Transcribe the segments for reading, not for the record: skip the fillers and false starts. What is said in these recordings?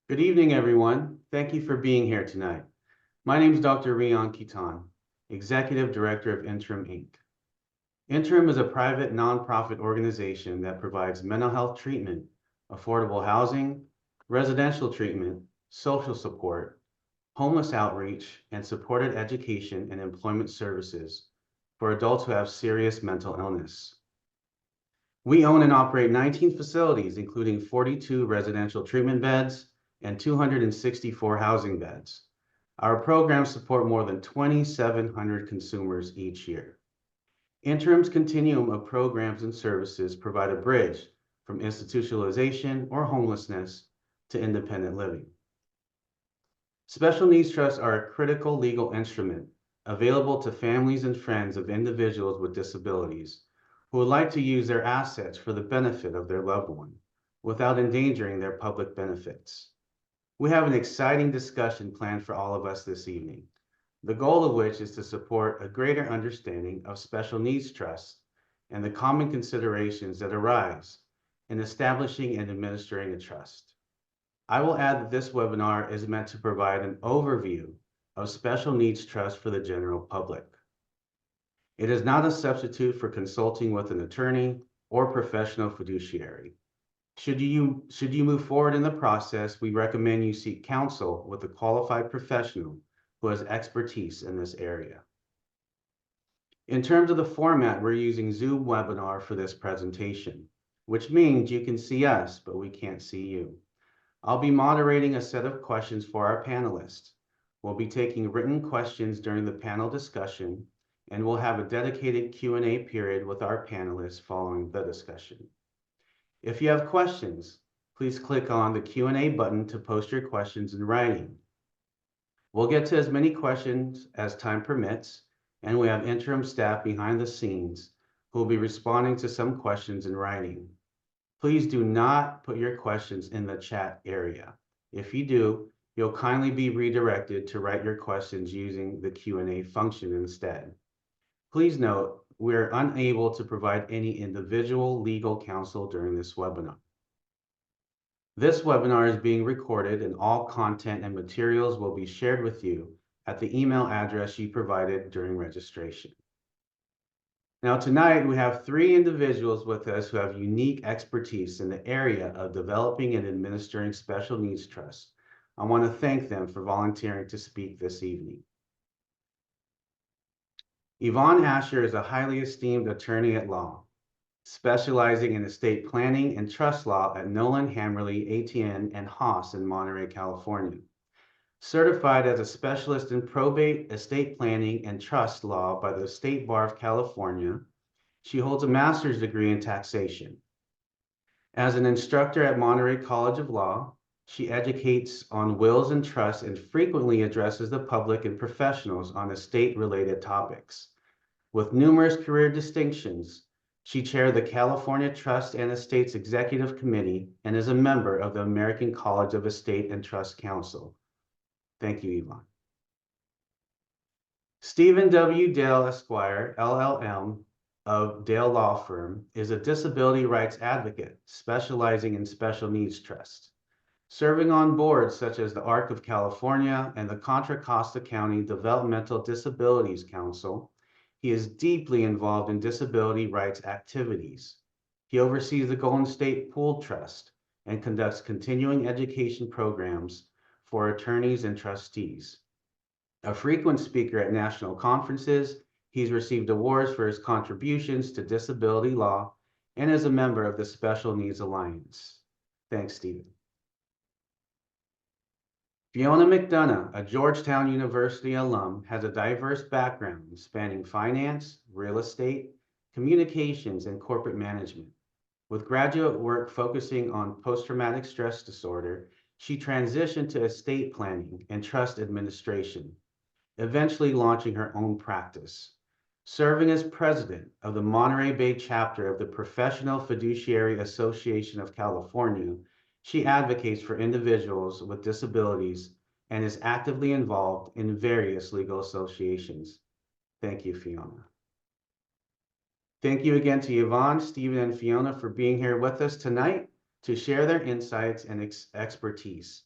Good evening, everyone. Thank you for being here tonight. My name is Dr. Rhiyan Quiton, Executive Director of Interim, Inc. Interim is a private nonprofit organization that provides mental health treatment, affordable housing, residential treatment, social support, homeless outreach, and supported education and employment services for adults who have serious mental illness. We own and operate 19 facilities, including 42 residential treatment beds and 264 housing beds. Our programs support more than 2,700 consumers each year. Interim's continuum of programs and services provide a bridge from institutionalization or homelessness to independent living. Special needs trusts are a critical legal instrument available to families and friends of individuals with disabilities who would like to use their assets for the benefit of their loved one without endangering their public benefits. We have an exciting discussion planned for all of us this evening, the goal of which is to support a greater understanding of special needs trusts and the common considerations that arise in establishing and administering a trust. I will add that this webinar is meant to provide an overview of special needs trusts for the general public. It is not a substitute for consulting with an attorney or professional fiduciary. Should you move forward in the process, we recommend you seek counsel with a qualified professional who has expertise in this area. In terms of the format, we're using Zoom webinar for this presentation, which means you can see us, but we can't see you. I'll be moderating a set of questions for our panelists. We'll be taking written questions during the panel discussion, and we'll have a dedicated Q&A period with our panelists following the discussion. If you have questions, please click on the Q&A button to post your questions in writing. We'll get to as many questions as time permits, and we have interim staff behind the scenes who will be responding to some questions in writing. Please do not put your questions in the chat area. If you do, you'll kindly be redirected to write your questions using the Q&A function instead. Please note, we are unable to provide any individual legal counsel during this webinar. This webinar is being recorded and all content and materials will be shared with you at the email address you provided during registration. Now tonight we have 3 individuals with us who have unique expertise in the area of developing and administering special needs trusts. I want to thank them for volunteering to speak this evening. Yvonne Ascher is a highly esteemed attorney at law, specializing in estate planning and trust law at Noland Hamerly Etienne Hoss in Monterey, California. Certified as a specialist in probate, estate planning, and trust law by the State Bar of California, she holds a master's degree in taxation. As an instructor at Monterey College of Law, she educates on wills and trusts and frequently addresses the public and professionals on estate-related topics. With numerous career distinctions, she chaired the California Trust and Estates Executive Committee and is a member of the American College of Estate and Trust Council. Thank you, Yvonne. Stephen W. Dale Esquire, LLM of Dale Law Firm, is a disability rights advocate specializing in special needs trusts. Serving on boards such as the ARC of California and the Contra Costa County Developmental Disabilities Council, he is deeply involved in disability rights activities. He oversees the Golden State Pool Trust and conducts continuing education programs for attorneys and trustees. A frequent speaker at national conferences, he's received awards for his contributions to disability law and is a member of the Special Needs Alliance. Thanks, Stephen. Fiona McDonough, a Georgetown University alum, has a diverse background spanning finance, real estate, communications, and corporate management. With graduate work focusing on post-traumatic stress disorder, she transitioned to estate planning and trust administration, eventually launching her own practice. Serving as president of the Monterey Bay chapter of the Professional Fiduciary Association of California, she advocates for individuals with disabilities and is actively involved in various legal associations. Thank you, Fiona. Thank you again to Yvonne, Stephen, and Fiona for being here with us tonight to share their insights and expertise.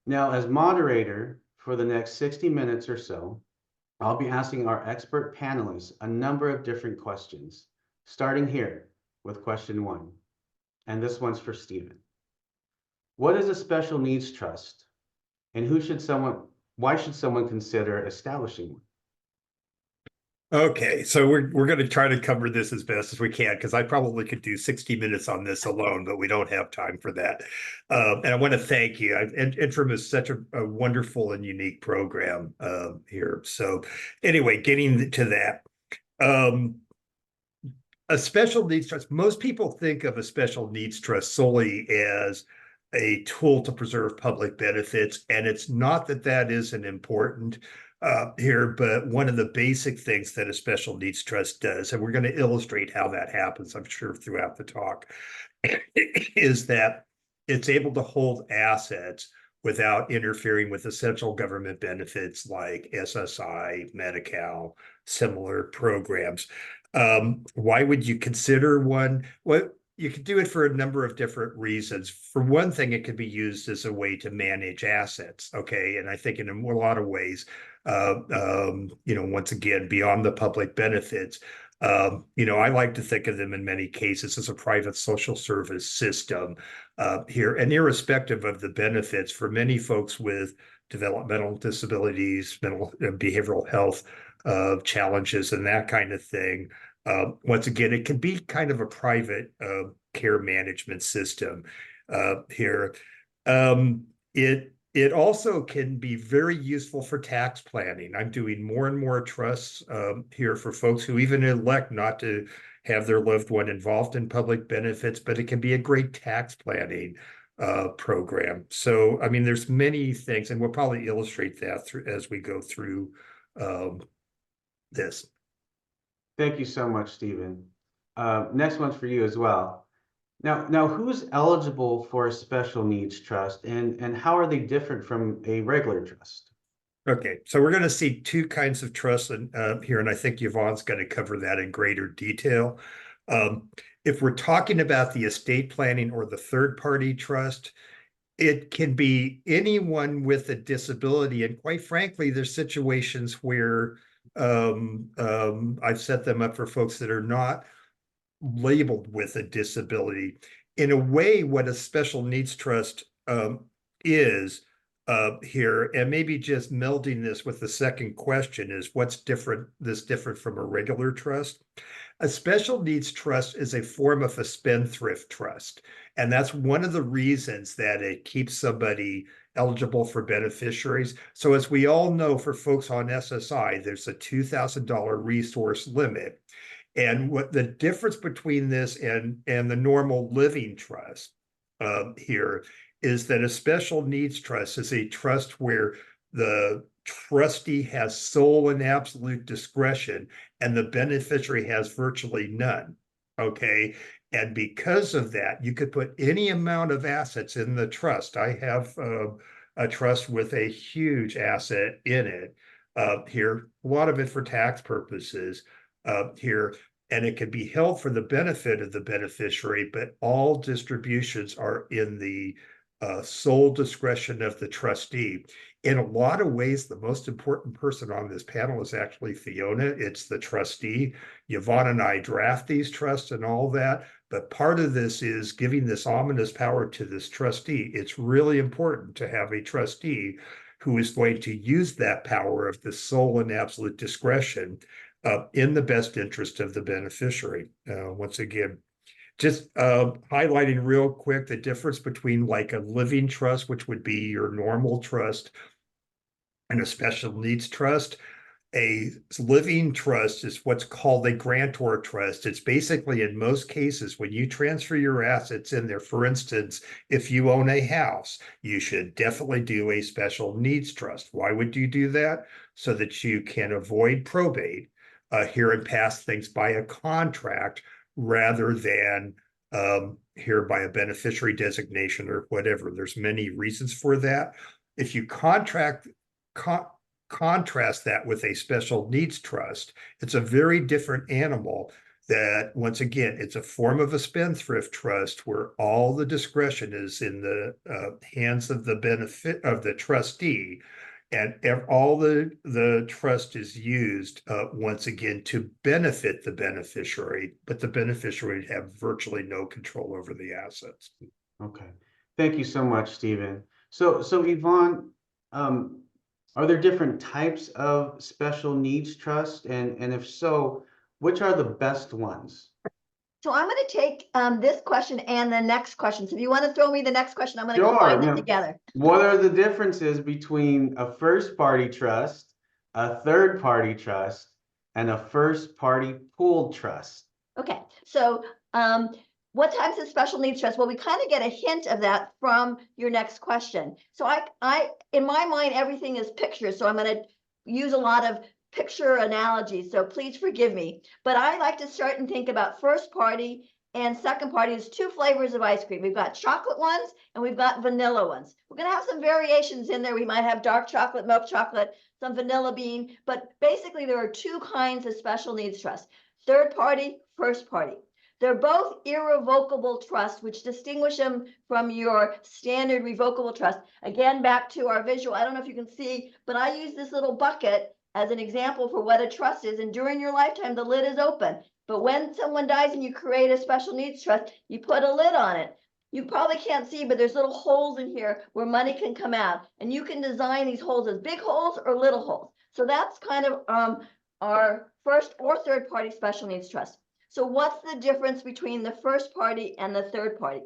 Now, as moderator for the next 60 minutes or so, I'll be asking our expert panelists a number of different questions, starting here with question 1. And this one's for Stephen. What is a special needs trust, and why should someone consider establishing one? Okay, so we're going to try to cover this as best as we can because I probably could do 60 minutes on this alone, but we don't have time for that. And I want to thank you. Interim is such a wonderful and unique program here. So anyway, getting to that. A special needs trust, most people think of a special needs trust solely as a tool to preserve public benefits, and it's not that that isn't important here, but one of the basic things that a special needs trust does, and we're going to illustrate how that happens, I'm sure, throughout the talk, is that it's able to hold assets without interfering with essential government benefits like SSI, Medi-Cal, similar programs. Why would you consider one? Well, you could do it for a number of different reasons. For one thing, it could be used as a way to manage assets. Okay. And I think in a lot of ways, once again, beyond the public benefits, I like to think of them in many cases as a private social service system here. And irrespective of the benefits, for many folks with developmental disabilities, mental behavioral health challenges, and that kind of thing, once again, it can be kind of a private care management system here. It also can be very useful for tax planning. I'm doing more and more trusts here for folks who even elect not to have their loved one involved in public benefits, but it can be a great tax planning program. So, I mean, there's many things, and we'll probably illustrate that as we go through this. Thank you so much, Stephen. Next one's for you as well. Now, who's eligible for a special needs trust, and how are they different from a regular trust? Okay, so we're going to see two kinds of trusts here, and I think Yvonne's going to cover that in greater detail. If we're talking about the estate planning or the third-party trust, it can be anyone with a disability, and quite frankly, there's situations where I've set them up for folks that are not labeled with a disability. In a way, what a special needs trust is here, and maybe just melding this with the second question is what's different from a regular trust? A special needs trust is a form of a spendthrift trust, and that's one of the reasons that it keeps somebody eligible for beneficiaries. So as we all know, for folks on SSI, there's a $2,000 resource limit. And what the difference between this and the normal living trust here is that a special needs trust is a trust where the trustee has sole and absolute discretion and the beneficiary has virtually none. Okay. And because of that, you could put any amount of assets in the trust. I have a trust with a huge asset in it here, a lot of it for tax purposes here, and it can be held for the benefit of the beneficiary, but all distributions are in the sole discretion of the trustee. In a lot of ways, the most important person on this panel is actually Fiona. It's the trustee. Yvonne and I draft these trusts and all that, but part of this is giving this ominous power to this trustee. It's really important to have a trustee who is going to use that power of the sole and absolute discretion in the best interest of the beneficiary. Once again, just highlighting real quick the difference between like a living trust, which would be your normal trust, and a special needs trust. A living trust is what's called a grantor trust. It's basically, in most cases, when you transfer your assets in there, for instance, if you own a house, you should definitely do a special needs trust. Why would you do that? So that you can avoid probate here and pass things by a contract rather than here by a beneficiary designation or whatever. There's many reasons for that. If you contrast that with a special needs trust, it's a very different animal that once again, it's a form of a spendthrift trust where all the discretion is in the hands of the benefit of the trustee. And all the trust is used once again to benefit the beneficiary, but the beneficiary have virtually no control over the assets. Okay, thank you so much, Stephen. So Yvonne, are there different types of special needs trust, and if so, which are the best ones? So I'm going to take this question and the next question. So if you want to throw me the next question, I'm going to Sure, combine them yeah. together. What are the differences between a first-party trust, a third-party trust, and a first-party pooled trust? Okay, so what types of special needs trust? Well, we kind of get a hint of that from your next question. So I in my mind, everything is pictures. So I'm going to use a lot of picture analogies. So please forgive me. But I like to start and think about first party and second party as two flavors of ice cream. We've got chocolate ones and we've got vanilla ones. We're going to have some variations in there. We might have dark chocolate, milk chocolate, some vanilla bean, but basically there are two kinds of special needs trust: third party, first party. They're both irrevocable trusts, which distinguish them from your standard revocable trust. Again, back to our visual, I don't know if you can see, but I use this little bucket as an example for what a trust is. And during your lifetime, the lid is open. But when someone dies and you create a special needs trust, you put a lid on it. You probably can't see, but there's little holes in here where money can come out. And you can design these holes as big holes or little holes. So that's kind of our first or third party special needs trust. So what's the difference between the first party and the third party?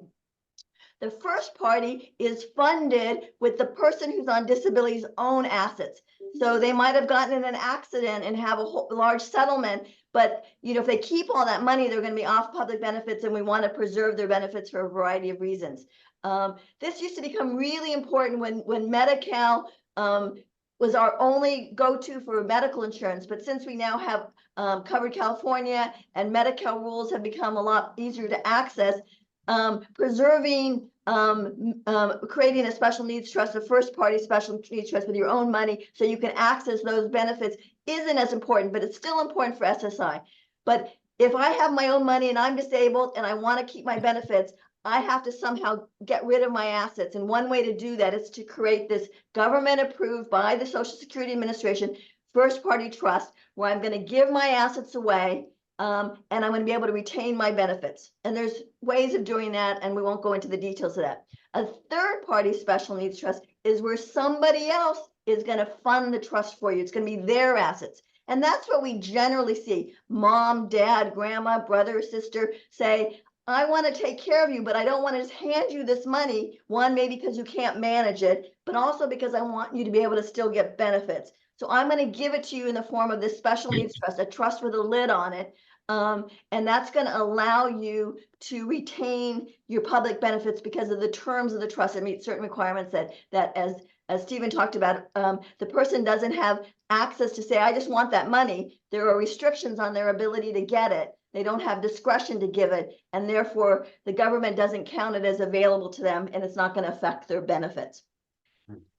The first party is funded with the person who's on disability's own assets. So they might have gotten in an accident and have a large settlement, but if they keep all that money, they're going to be off public benefits, and we want to preserve their benefits for a variety of reasons. This used to become really important when Medi-Cal was our only go-to for medical insurance. But since we now have Covered California and Medi-Cal rules have become a lot easier to access, preserving, creating a special needs trust, a first party special needs trust with your own money so you can access those benefits isn't as important, but it's still important for SSI. But if I have my own money and I'm disabled and I want to keep my benefits, I have to somehow get rid of my assets. And one way to do that is to create this government approved by the Social Security Administration first party trust where I'm going to give my assets away and I'm going to be able to retain my benefits. And there's ways of doing that, and we won't go into the details of that. A third party special needs trust is where somebody else is going to fund the trust for you. It's going to be their assets. And that's what we generally see. Mom, dad, grandma, brother, sister say, I want to take care of you, but I don't want to just hand you this money. One, maybe because you can't manage it, but also because I want you to be able to still get benefits. So I'm going to give it to you in the form of this special needs trust, a trust with a lid on it. And that's going to allow you to retain your public benefits because of the terms of the trust. It meets certain requirements that as Stephen talked about, the person doesn't have access to say, I just want that money. There are restrictions on their ability to get it. They don't have discretion to give it, and therefore the government doesn't count it as available to them, and it's not going to affect their benefits.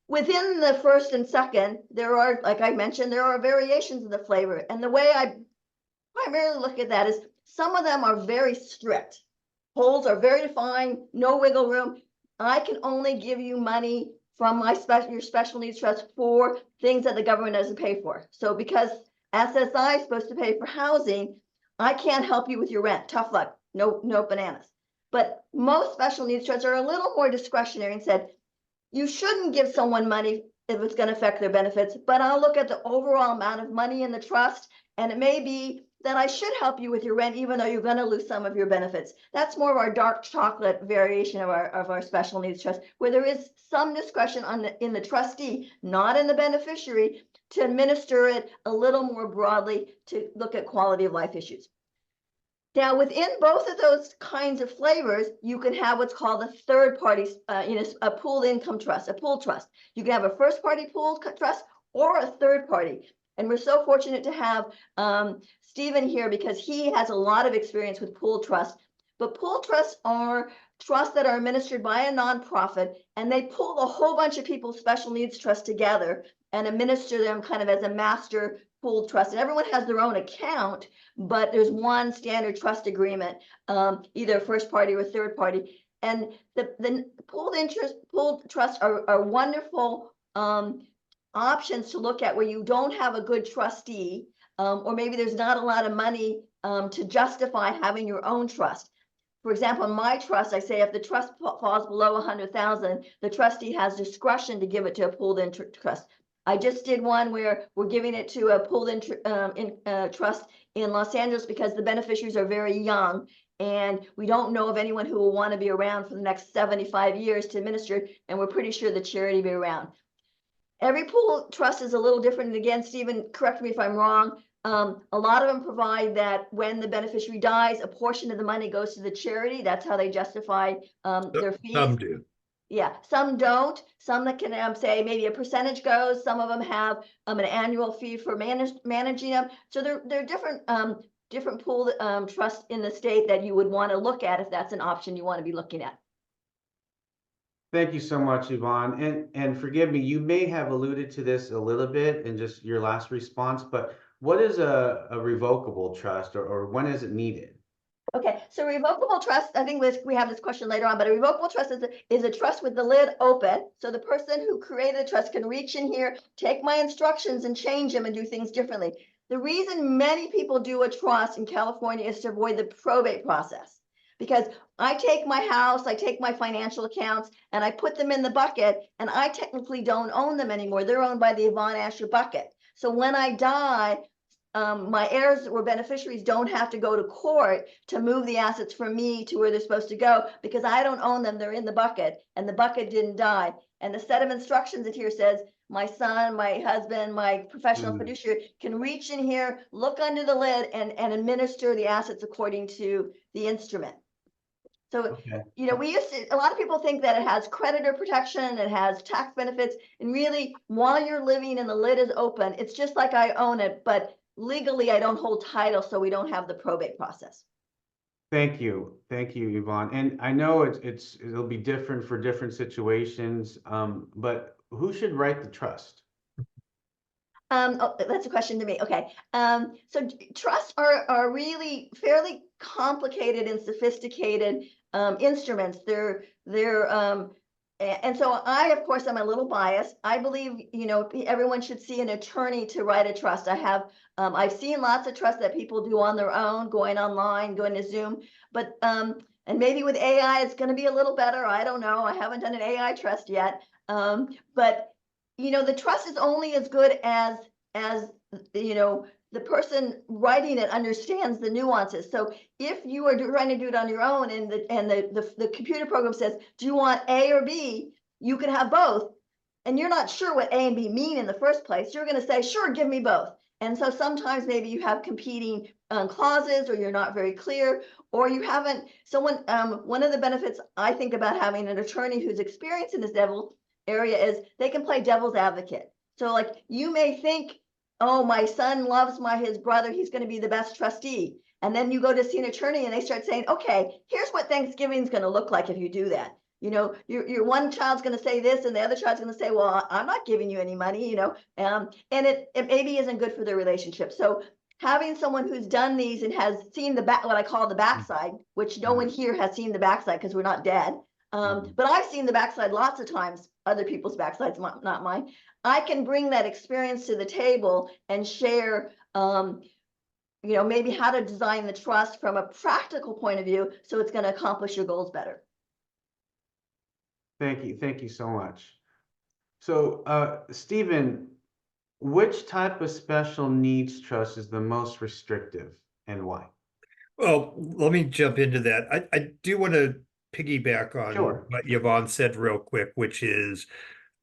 Within the first and second, there are, like I mentioned, there are variations of the flavor. And the way I primarily look at that is some of them are very strict. Holes are very defined, no wiggle room. I can only give you money from your special needs trust for things that the government doesn't pay for. So because SSI is supposed to pay for housing, I can't help you with your rent. Tough luck. No bananas. But most special needs trusts are a little more discretionary and said, you shouldn't give someone money if it's going to affect their benefits, but I'll look at the overall amount of money in the trust, and it may be that I should help you with your rent, even though you're going to lose some of your benefits. That's more of our dark chocolate variation of our special needs trust, where there is some discretion in the trustee, not in the beneficiary, to administer it a little more broadly to look at quality of life issues. Now, within both of those kinds of flavors, you can have what's called a third party, a pooled income trust, a pooled trust. You can have a first party pooled trust or a third party. And we're so fortunate to have Stephen here because he has a lot of experience with pooled trusts. But pooled trusts are trusts that are administered by a nonprofit, and they pull a whole bunch of people's special needs trusts together and administer them kind of as a master pooled trust, and everyone has their own account, but there's one standard trust agreement, either first party or third party. And the pooled trusts are wonderful options to look at where you don't have a good trustee, or maybe there's not a lot of money to justify having your own trust. For example, in my trust, I say if the trust falls below 100,000, the trustee has discretion to give it to a pooled trust. I just did one where we're giving it to a pooled trust in Los Angeles because the beneficiaries are very young, and we don't know of anyone who will want to be around for the next 75 years to administer it, and we're pretty sure the charity will be around. Every pool trust is a little different. And again, Stephen, correct me if I'm wrong. A lot of them provide that when the beneficiary dies, a portion of the money goes to the charity. That's how they justify their fees. Some do. Yeah, some don't. Some that can say maybe a percentage goes. Some of them have an annual fee for managing them. So they're different pool trusts in the state that you would want to look at if that's an option you want to be looking at. Thank you so much, Yvonne. And forgive me, you may have alluded to this a little bit in just your last response, but what is a revocable trust, or when is it needed? Okay, so revocable trust, I think we have this question later on, but a revocable trust is a trust with the lid open. So the person who created the trust can reach in here, take my instructions and change them and do things differently. The reason many people do a trust in California is to avoid the probate process. Because I take my house, I take my financial accounts, and I put them in the bucket, and I technically don't own them anymore. They're owned by the Yvonne Ascher bucket. So when I die, my heirs or beneficiaries don't have to go to court to move the assets from me to where they're supposed to go because I don't own them. They're in the bucket, and the bucket didn't die. And the set of instructions in here says, my son, my husband, my professional fiduciary can reach in here, look under the lid, and administer the assets according to the instrument. So, Okay. you know, a lot of people think that it has creditor protection, it has tax benefits, and really, while you're living and the lid is open, it's just like I own it, but legally I don't hold title, so we don't have the probate process. Thank you, Yvonne. And I know it'll be different for different situations, but who should write the trust? Oh, that's a question to me. Okay. So trusts are really fairly complicated and sophisticated instruments. And so I, of course, I'm a little biased. I believe, you know, everyone should see an attorney to write a trust. I've seen lots of trusts that people do on their own, going online, going to Zoom, but and maybe with AI, it's going to be a little better. I don't know. I haven't done an AI trust yet. But you know, the trust is only as good as you know, the person writing it understands the nuances. So if you are trying to do it on your own and the computer program says, do you want A or B? You can have both. And you're not sure what A and B mean in the first place. You're going to say, sure, give me both. And so sometimes maybe you have competing clauses, or you're not very clear, or you haven't. Someone, one of the benefits I think about having an attorney who's experienced in this area is they can play devil's advocate. So like you may think, oh, my son loves his brother, he's going to be the best trustee. And then you go to see an attorney and they start saying, okay, here's what Thanksgiving is going to look like if you do that. You know, your one child's going to say this and the other child's going to say, well, I'm not giving you any money, you know, and it maybe isn't good for their relationship. So having someone who's done these and has seen what I call the backside, which no one here has seen the backside because we're not dead. But I've seen the backside lots of times, other people's backsides, not mine. I can bring that experience to the table and share, you know, maybe how to design the trust from a practical point of view so it's going to accomplish your goals better. Thank you so much. So, Stephen, which type of special needs trust is the most restrictive and why? Well, let me jump into that. I do want to piggyback on Sure. what Yvonne said real quick, which is,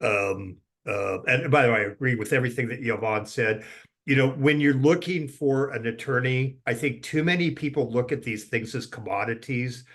and by the way, I agree with everything that Yvonne said. You know, when you're looking for an attorney, I think too many people look at these things as commodities.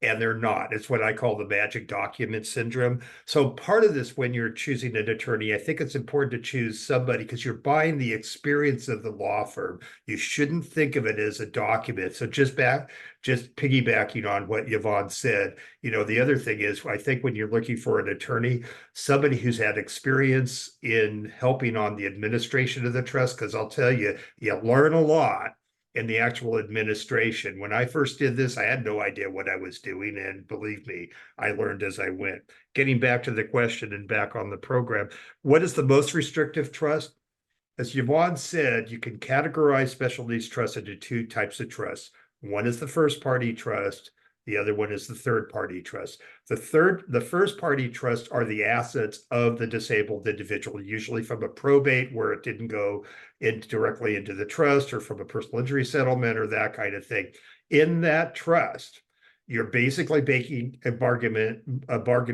and they're not. It's what I call the magic document syndrome. So part of this, when you're choosing an attorney, I think it's important to choose somebody because you're buying the experience of the law firm. You shouldn't think of it as a document. So just piggybacking on what Yvonne said, the other thing is, I think when you're looking for an attorney, somebody who's had experience in helping on the administration of the trust, because I'll tell you, you learn a lot in the actual administration. When I first did this, I had no idea what I was doing. And believe me, I learned as I went. Getting back to the question and back on the program, what is the most restrictive trust? As Yvonne said, you can categorize special needs trust into two types of trusts. One is the first party trust. The other one is the third party trust. The first party trust are the assets of the disabled individual, usually from a probate where it didn't go directly into the trust, or from a personal injury settlement or that kind of thing. In that trust, you're basically making a bargain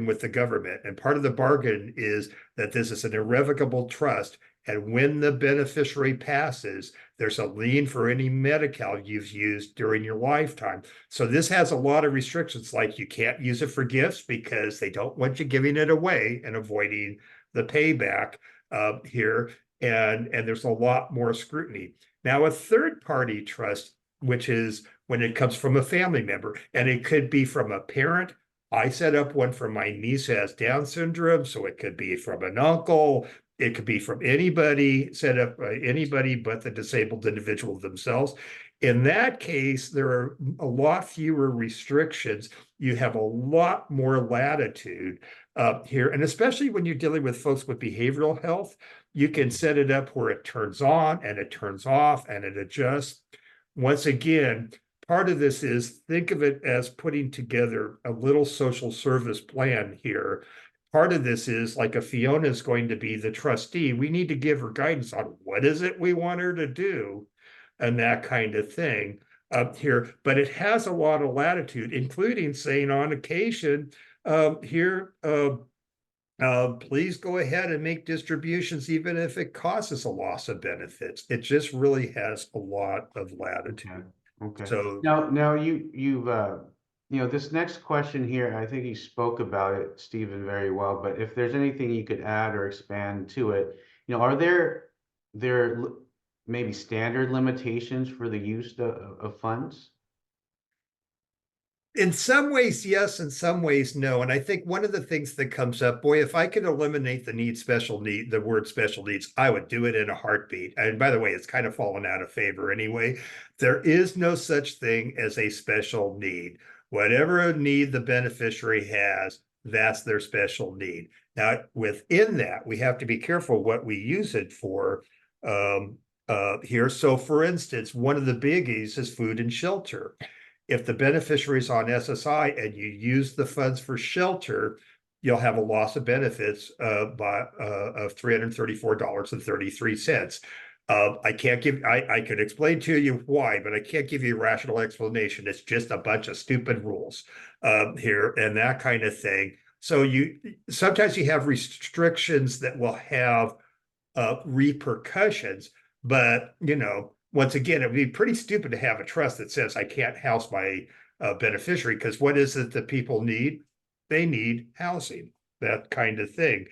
with the government. And part of the bargain is that this is an irrevocable trust. And when the beneficiary passes, there's a lien for any Medi-Cal you've used during your lifetime. So this has a lot of restrictions, like you can't use it for gifts because they don't want you giving it away and avoiding the payback here. And there's a lot more scrutiny. Now, a third-party trust, which is when it comes from a family member, and it could be from a parent. I set up one for my niece who has Down syndrome, so it could be from an uncle. It could be from anybody, set up by anybody but the disabled individual themselves. In that case, there are a lot fewer restrictions. You have a lot more latitude here. And especially when you're dealing with folks with behavioral health, you can set it up where it turns on and it turns off and it adjusts. Once again, part of this is, think of it as putting together a little social service plan here. Part of this is, like, if Fiona is going to be the trustee, we need to give her guidance on what is it we want her to do and that kind of thing up here. But it has a lot of latitude, including saying on occasion please go ahead and make distributions, even if it causes a loss of benefits. It just really has a lot of latitude. Okay. So now you've this next question here, I think you spoke about it, Stephen, very well, but if there's anything you could add or expand to it, are there maybe standard limitations for the use of funds? in some ways, yes, in some ways, no. And I think one of the things that comes up, boy, if I could eliminate the word special needs, I would do it in a heartbeat. And by the way, it's kind of fallen out of favor anyway. There is no such thing as a special need. Whatever need the beneficiary has, that's their special need. Now, within that, we have to be careful what we use it for here. So for instance, one of the biggies is food and shelter. If the beneficiary is on SSI and you use the funds for shelter, you'll have a loss of benefits of $334.33. I could explain to you why, but I can't give you a rational explanation. It's just a bunch of stupid rules here and that kind of thing. So sometimes you have restrictions that will have repercussions, but once again, it would be pretty stupid to have a trust that says I can't house my beneficiary, because what is it that people need? They need housing, that kind of thing.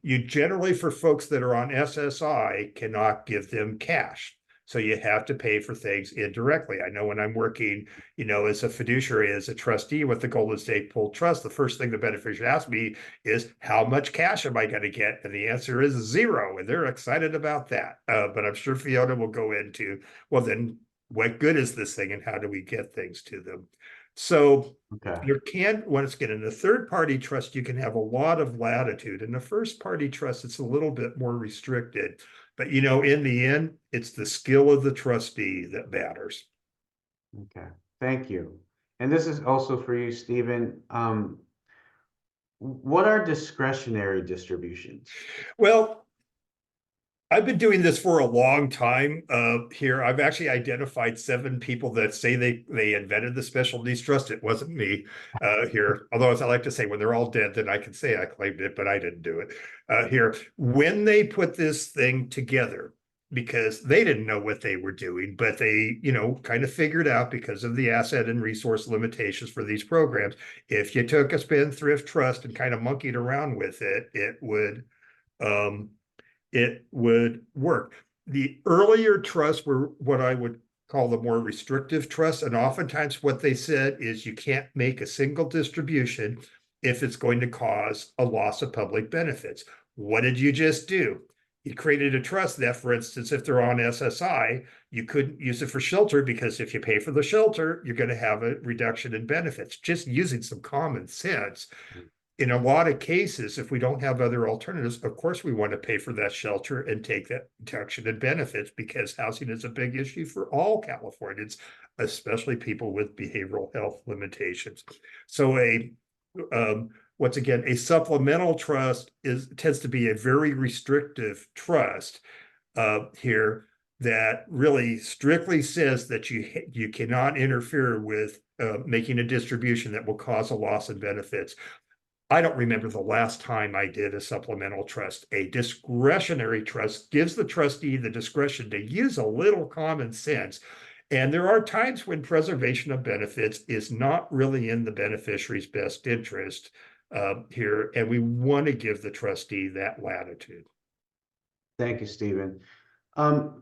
You generally, for folks that are on SSI, cannot give them cash. So you have to pay for things indirectly. I know when I'm working, as a fiduciary, as a trustee with the Golden State Pool Trust, the first thing the beneficiary asks me is, how much cash am I going to get? And the answer is 0. And they're excited about that. But I'm sure Fiona will go into, well, then what good is this thing and how do we get things to them? So once again, in a third party trust, you can have a lot of latitude. In the first party trust, it's a little bit more restricted. But in the end, it's the skill of the trustee that matters. Okay, thank you. And this is also for you, Stephen. What are discretionary distributions? Well, I've been doing this for a long time here. I've actually identified 7 people that say they invented the special needs trust. It wasn't me here. Although, as I like to say, when they're all dead, then I can say I claimed it, but I didn't do it here. When they put this thing together, because they didn't know what they were doing, but they, kind of figured out because of the asset and resource limitations for these programs. If you took a spendthrift trust and kind of monkeyed around with it, it would work. The earlier trusts were what I would call the more restrictive trusts. And oftentimes what they said is you can't make a single distribution if it's going to cause a loss of public benefits. What did you just do? You created a trust that, for instance, if they're on SSI, you couldn't use it for shelter because if you pay for the shelter, you're going to have a reduction in benefits. Just using some common sense. In a lot of cases, if we don't have other alternatives, of course, we want to pay for that shelter and take that reduction in benefits because housing is a big issue for all Californians, especially people with behavioral health limitations. So once again, a supplemental trust tends to be a very restrictive trust here that really strictly says that you cannot interfere with making a distribution that will cause a loss in benefits. I don't remember the last time I did a supplemental trust. A discretionary trust gives the trustee the discretion to use a little common sense. And there are times when preservation of benefits is not really in the beneficiary's best interest here, and we want to give the trustee that latitude. Thank you, Stephen.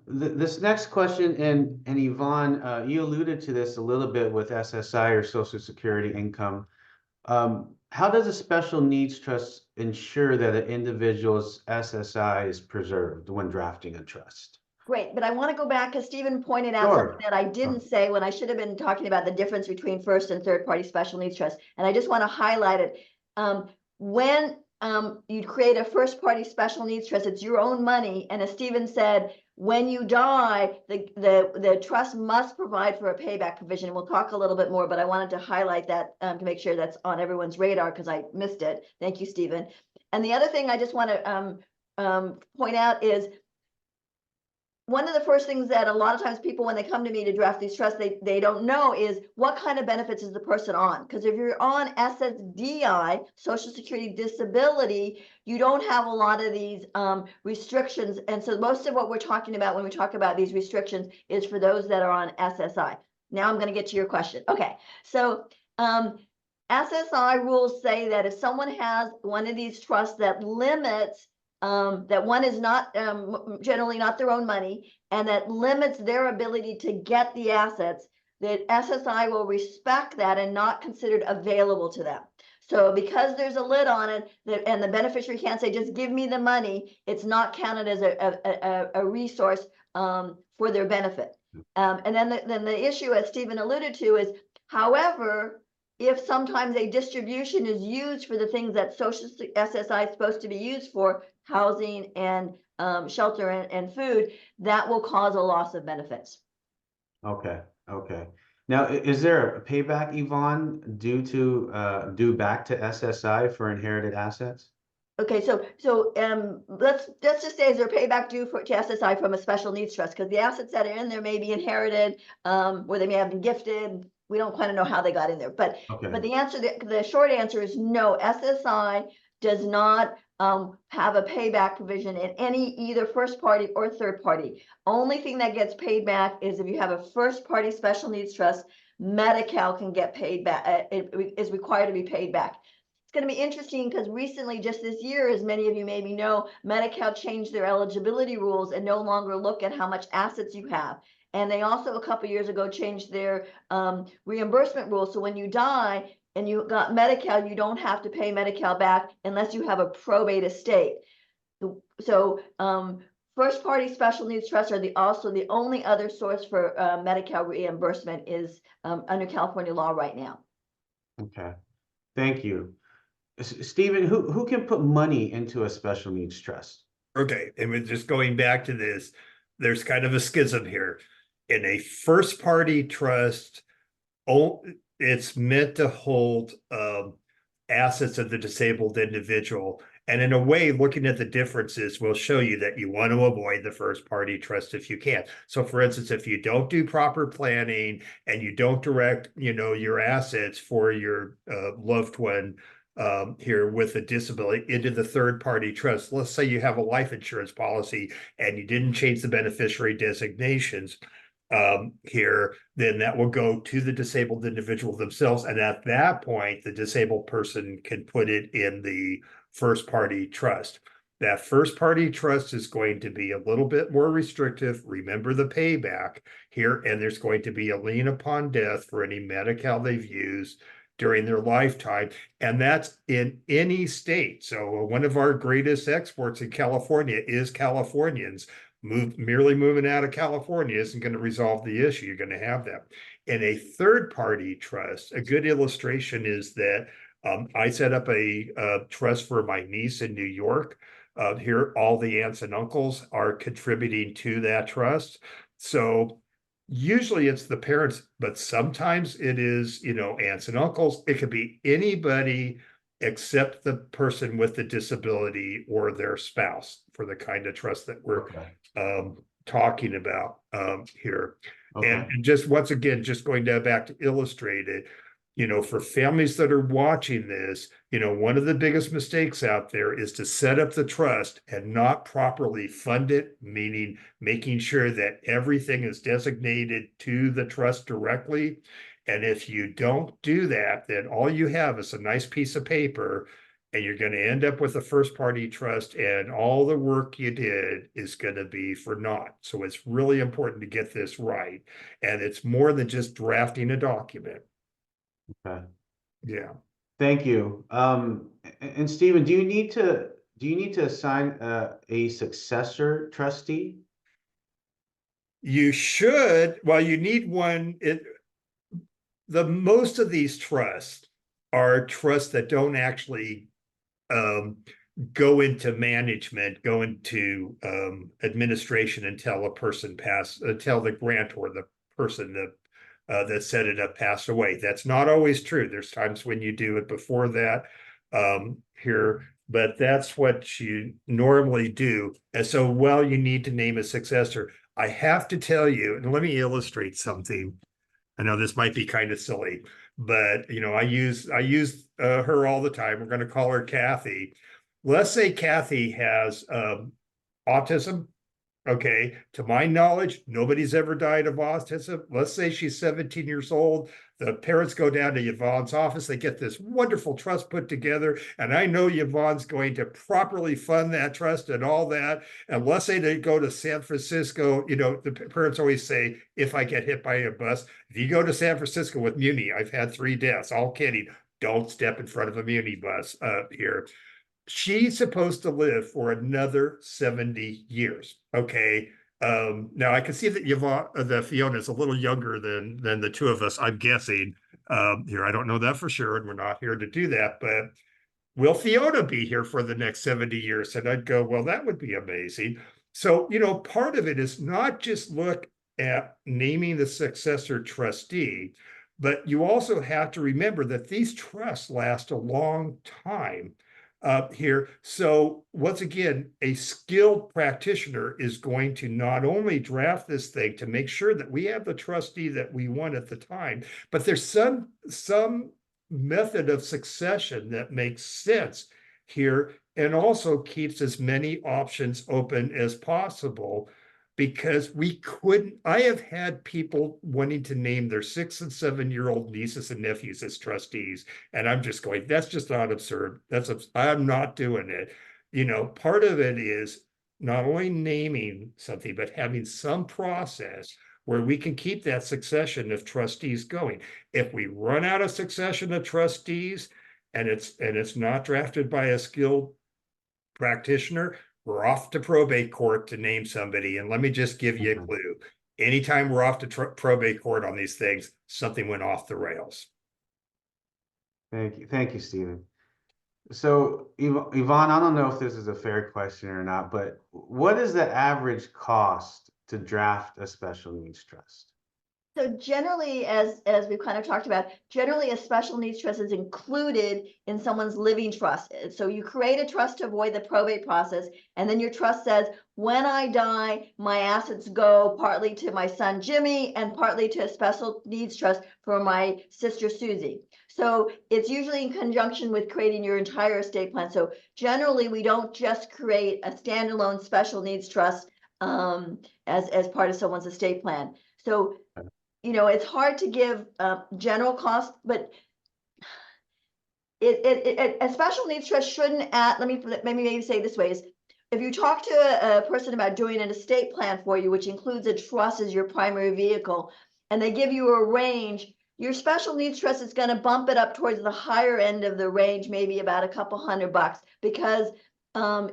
This next question, and Yvonne, you alluded to this a little bit with SSI or Social Security income. How does a special needs trust ensure that an individual's SSI is preserved when drafting a trust? Great, but I want to go back because Stephen pointed out something that I didn't say when I should have been talking about the difference between first and third party special needs trust. And I just want to highlight it. When you create a first party special needs trust, it's your own money. And as Stephen said, when you die, the trust must provide for a payback provision. We'll talk a little bit more, but I wanted to highlight that to make sure that's on everyone's radar because I missed it. Thank you, Stephen. And the other thing I just want to point out is one of the first things that a lot of times people, when they come to me to draft these trusts, they don't know is what kind of benefits is the person on? Because if you're on SSDI, Social Security Disability, you don't have a lot of these restrictions. And so most of what we're talking about when we talk about these restrictions is for those that are on SSI. Now I'm going to get to your question. Okay, so SSI rules say that if someone has one of these trusts that limits that one is not generally not their own money, and that limits their ability to get the assets, that SSI will respect that and not considered available to them. So because there's a lid on it, and the beneficiary can't say, just give me the money, it's not counted as a resource for their benefit. And then the issue, as Stephen alluded to, is, however, if sometimes a distribution is used for the things that Social SSI is supposed to be used for, housing and shelter and food, that will cause a loss of benefits. Okay. Now, is there a payback, Yvonne, due back to SSI for inherited assets? Okay, so let's just say, is there payback due to SSI from a special needs trust? Because the assets that are in there may be inherited, or they may have been gifted. We don't quite know how they got in there, but the answer, the short answer is no. SSI does not have a payback provision in any either first party or third party. Only thing that gets paid back is if you have a first party special needs trust, Medi-Cal can get paid back. It is required to be paid back. It's going to be interesting because recently, just this year, as many of you maybe know, Medi-Cal changed their eligibility rules and no longer look at how much assets you have. And they also a couple of years ago changed their reimbursement rules. So when you die and you got Medi-Cal, you don't have to pay Medi-Cal back unless you have a probate estate. So first party special needs trusts are also the only other source for Medi-Cal reimbursement is under California law right now. Okay, thank you. Stephen, who can put money into a special needs trust? Okay, and we're just going back to this, there's kind of a schism here. In a first party trust, it's meant to hold assets of the disabled individual. And in a way, looking at the differences will show you that you want to avoid the first party trust if you can. So for instance, if you don't do proper planning and you don't direct, your assets for your loved one here with a disability into the third party trust. Let's say you have a life insurance policy and you didn't change the beneficiary designations here, then that will go to the disabled individual themselves. And at that point, the disabled person can put it in the first party trust. That first party trust is going to be a little bit more restrictive. Remember the payback here, and there's going to be a lien upon death for any Medi-Cal they've used during their lifetime. And that's in any state. So one of our greatest exports in California is Californians. Merely moving out of California isn't going to resolve the issue. You're going to have that. In a third party trust, a good illustration is that I set up a trust for my niece in New York. Here, all the aunts and uncles are contributing to that trust. So usually it's the parents, but sometimes it is, aunts and uncles. It could be anybody except the person with the disability or their spouse for the kind of trust that we're talking about here. Okay. And just once again, just going back to illustrate it, for families that are watching this, one of the biggest mistakes out there is to set up the trust and not properly fund it, meaning making sure that everything is designated to the trust directly. And if you don't do that, then all you have is a nice piece of paper, and you're going to end up with a first party trust, and all the work you did is going to be for naught. So it's really important to get this right. And it's more than just drafting a document. Okay. Yeah. Thank you. And Stephen, do you need to assign a successor trustee? You should. Well, you need one. The most of these trusts are trusts that don't actually go into management, go into administration until until the grantor, the person that set it up, passed away. That's not always true. There's times when you do it before that here, but that's what you normally do. And so, well, you need to name a successor. I have to tell you, and let me illustrate something. I know this might be kind of silly, but I use her all the time. We're going to call her Kathy. Let's say Kathy has autism. Okay, to my knowledge, nobody's ever died of autism. Let's say she's 17 years old. The parents go down to Yvonne's office. They get this wonderful trust put together. And I know Yvonne's going to properly fund that trust and all that. And let's say they go to San Francisco. The parents always say, if I get hit by a bus, if you go to San Francisco with Muni, I've had 3 deaths. All kidding. Don't step in front of a Muni bus here. She's supposed to live for another 70 years. Okay. Now I can see that Fiona is a little younger than the two of us, I'm guessing. Here, I don't know that for sure, and we're not here to do that, but will Fiona be here for the next 70 years? And I'd go, well, that would be amazing. So, part of it is not just look at naming the successor trustee, but you also have to remember that these trusts last a long time here. So once again, a skilled practitioner is going to not only draft this thing to make sure that we have the trustee that we want at the time, but there's some method of succession that makes sense here and also keeps as many options open as possible. Because I have had people wanting to name their 6 and 7-year-old nieces and nephews as trustees. And I'm just going, that's just not absurd. I'm not doing it. Part of it is not only naming something, but having some process where we can keep that succession of trustees going. If we run out of succession of trustees and it's not drafted by a skilled practitioner, we're off to probate court to name somebody. And let me just give you a clue. Anytime we're off to probate court on these things, something went off the rails. Thank you, Stephen. So Yvonne, I don't know if this is a fair question or not, but what is the average cost to draft a special needs trust? So generally, as we've kind of talked about, generally a special needs trust is included in someone's living trust. So you create a trust to avoid the probate process, and then your trust says, when I die, my assets go partly to my son Jimmy and partly to a special needs trust for my sister Susie. So it's usually in conjunction with creating your entire estate plan. So generally, we don't just create a standalone special needs trust as part of someone's estate plan. So it's hard to give general cost, but a special needs trust shouldn't add, let me maybe say it this way, is if you talk to a person about doing an estate plan for you, which includes a trust as your primary vehicle, and they give you a range, your special needs trust is going to bump it up towards the higher end of the range, maybe about a couple $100, because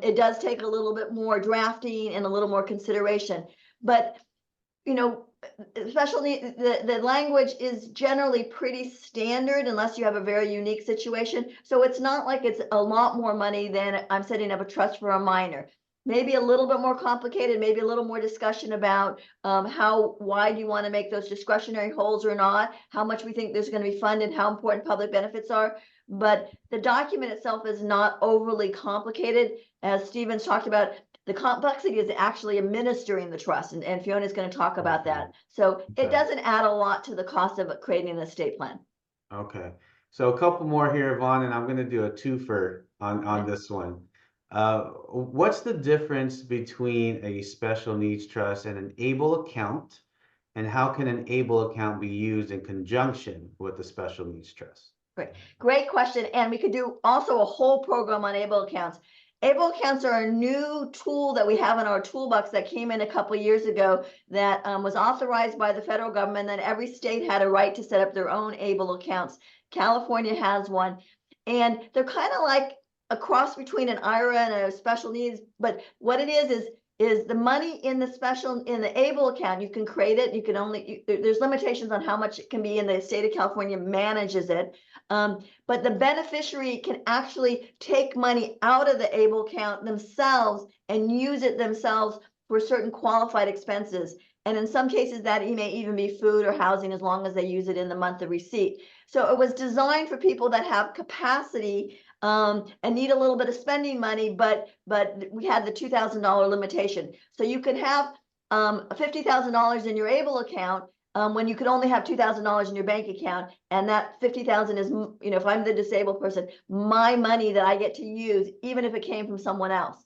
it does take a little bit more drafting and a little more consideration. But especially the language is generally pretty standard unless you have a very unique situation. So it's not like it's a lot more money than I'm setting up a trust for a minor. Maybe a little bit more complicated, maybe a little more discussion about how wide you want to make those discretionary holds or not, how much we think there's going to be funded, how important public benefits are. But the document itself is not overly complicated. As Stephen's talked about, the complexity is actually administering the trust, and Fiona's going to talk about that. So it doesn't add a lot to the cost of creating an estate plan. Okay, so a couple more here, Yvonne, and I'm going to do a twofer on this one. What's the difference between a special needs trust and an ABLE account, and how can an ABLE account be used in conjunction with the special needs trust? Great question, and we could do also a whole program on ABLE accounts. ABLE accounts are a new tool that we have in our toolbox that came in a couple of years ago that was authorized by the federal government. Then every state had a right to set up their own ABLE accounts. California has one, and they're kind of like a cross between an IRA and a special needs. But what it is the money in the ABLE account. You can create it. You can only there's limitations on how much it can be, in the state of California manages it. But the beneficiary can actually take money out of the ABLE account themselves and use it themselves for certain qualified expenses. And in some cases, that may even be food or housing, as long as they use it in the month of receipt. So it was designed for people that have capacity and need a little bit of spending money, but we had the $2,000 limitation. So you could have $50,000 in your ABLE account when you could only have $2,000 in your bank account, and that $50,000 is, if I'm the disabled person, my money that I get to use, even if it came from someone else.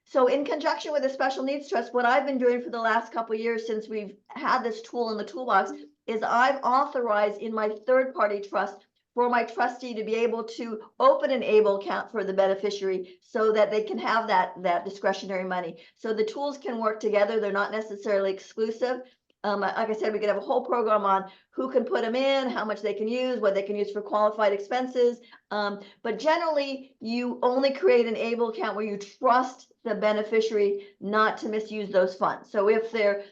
So in conjunction with a special needs trust, what I've been doing for the last couple of years since we've had this tool in the toolbox is I've authorized in my third-party trust for my trustee to be able to open an ABLE account for the beneficiary so that they can have that discretionary money. So the tools can work together. They're not necessarily exclusive. Like I said, we could have a whole program on who can put them in, how much they can use, what they can use for qualified expenses. But generally, you only create an ABLE account where you trust the beneficiary not to misuse those funds. So if they're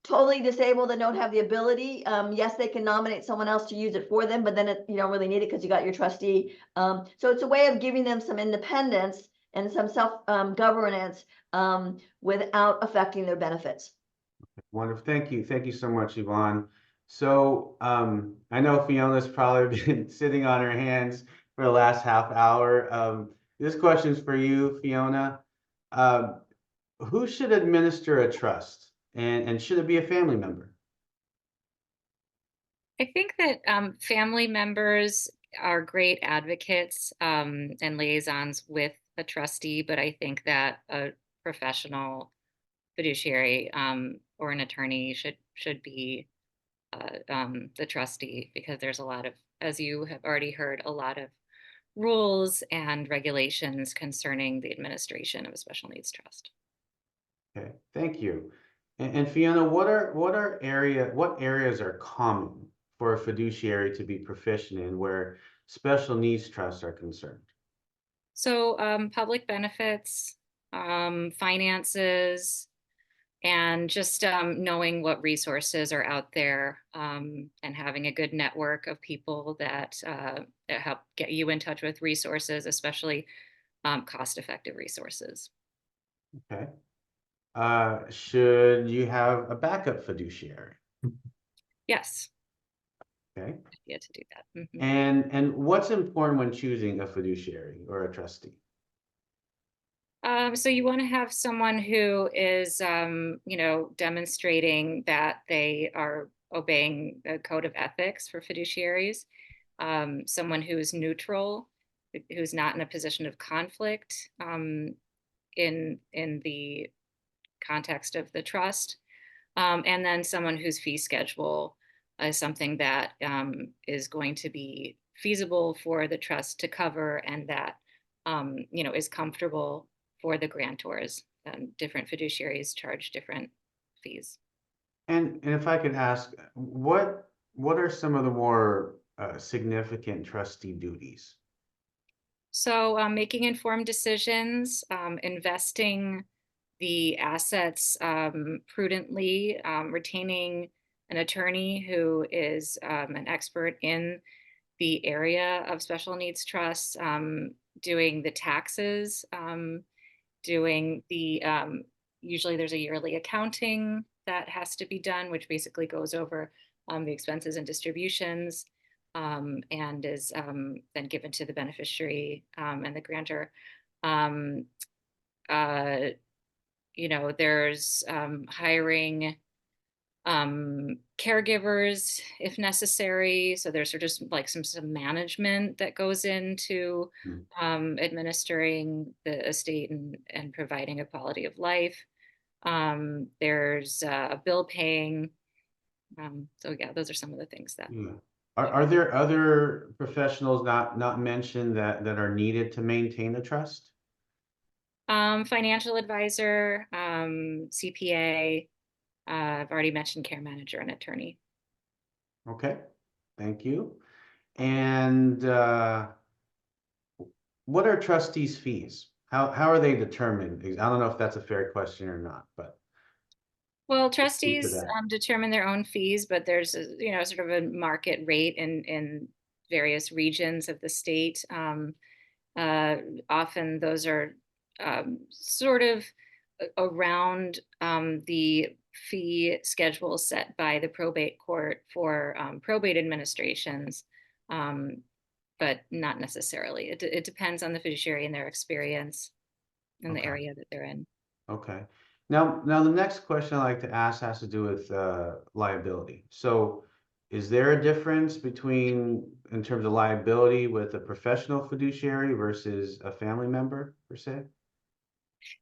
totally disabled and don't have the ability, yes, they can nominate someone else to use it for them, but then you don't really need it because you got your trustee. So it's a way of giving them some independence and some self-governance without affecting their benefits. Wonderful. Thank you. Thank you so much, Yvonne. So I know Fiona's probably been sitting on her hands for the last half hour. This question's for you, Fiona. Who should administer a trust, and should it be a family member? I think that family members are great advocates and liaisons with a trustee, but I think that a professional fiduciary or an attorney should be the trustee, because there's a lot of, as you have already heard, a lot of rules and regulations concerning the administration of a special needs trust. Okay, thank you. And Fiona, what areas are common for a fiduciary to be proficient in where special needs trusts are concerned? So public benefits, finances, and just knowing what resources are out there, and having a good network of people that help get you in touch with resources, especially cost-effective resources. Okay. Should you have a backup fiduciary? Yes, Okay. yeah, to do that. Mhm. And what's important when choosing a fiduciary or a trustee? So you want to have someone who is, demonstrating that they are obeying a code of ethics for fiduciaries. Someone who is neutral, who's not in a position of conflict in the context of the trust, and then someone whose fee schedule is something that is going to be feasible for the trust to cover, and that is comfortable for the grantors. Different fiduciaries charge different fees. And if I could ask, what are some of the more significant trustee duties? So making informed decisions, investing the assets prudently, retaining an attorney who is an expert in the area of special needs trusts, doing the taxes, doing the usually there's a yearly accounting that has to be done, which basically goes over the expenses and distributions, and is then given to the beneficiary and the grantor. Um, uh, there's hiring caregivers if necessary. So there's sort of just like some management that goes into Hmm. administering the estate and providing a quality of life. There's bill paying. So yeah, those are some of the things that. Yeah. Are there other professionals not mentioned that are needed to maintain a trust? Financial advisor, CPA. I've already mentioned care manager and attorney. Okay, thank you. And what are trustees' fees? How are they determined? I don't know if that's a fair question or not, but Well, speak to trustees that. determine their own fees, but there's sort of a market rate in various regions of the state. Uh, Often those are sort of around the fee schedule set by the probate court for probate administrations, um, but not necessarily. It depends on the fiduciary and their experience in the Okay. area that they're in. Okay. Now the next question I like to ask has to do with liability. So is there a difference between, in terms of liability, with a professional fiduciary versus a family member per se?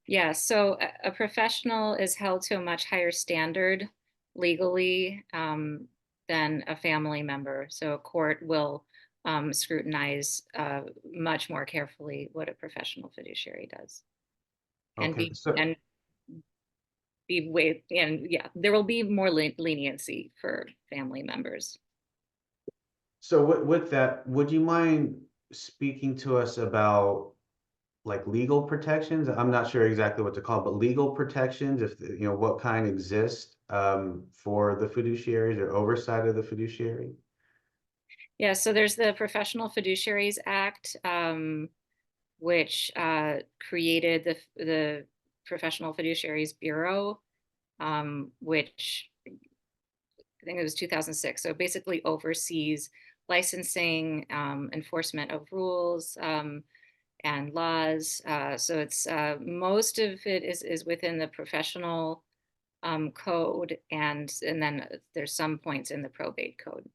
Yeah, so a professional is held to a much higher standard legally than a family member. So a court will scrutinize much more carefully what a professional fiduciary does, and Okay, so be way and yeah, there will be more leniency for family members. with that, would you mind speaking to us about like legal protections? I'm not sure exactly what to call it, but legal protections, if what kind exist for the fiduciaries or oversight of the fiduciary? Yeah, so there's the Professional Fiduciaries Act, which created the Professional Fiduciaries Bureau, which I think it was 2006. So it basically oversees licensing, enforcement of rules and laws. So it's most of it is within the professional code, and then there's some points in the probate code.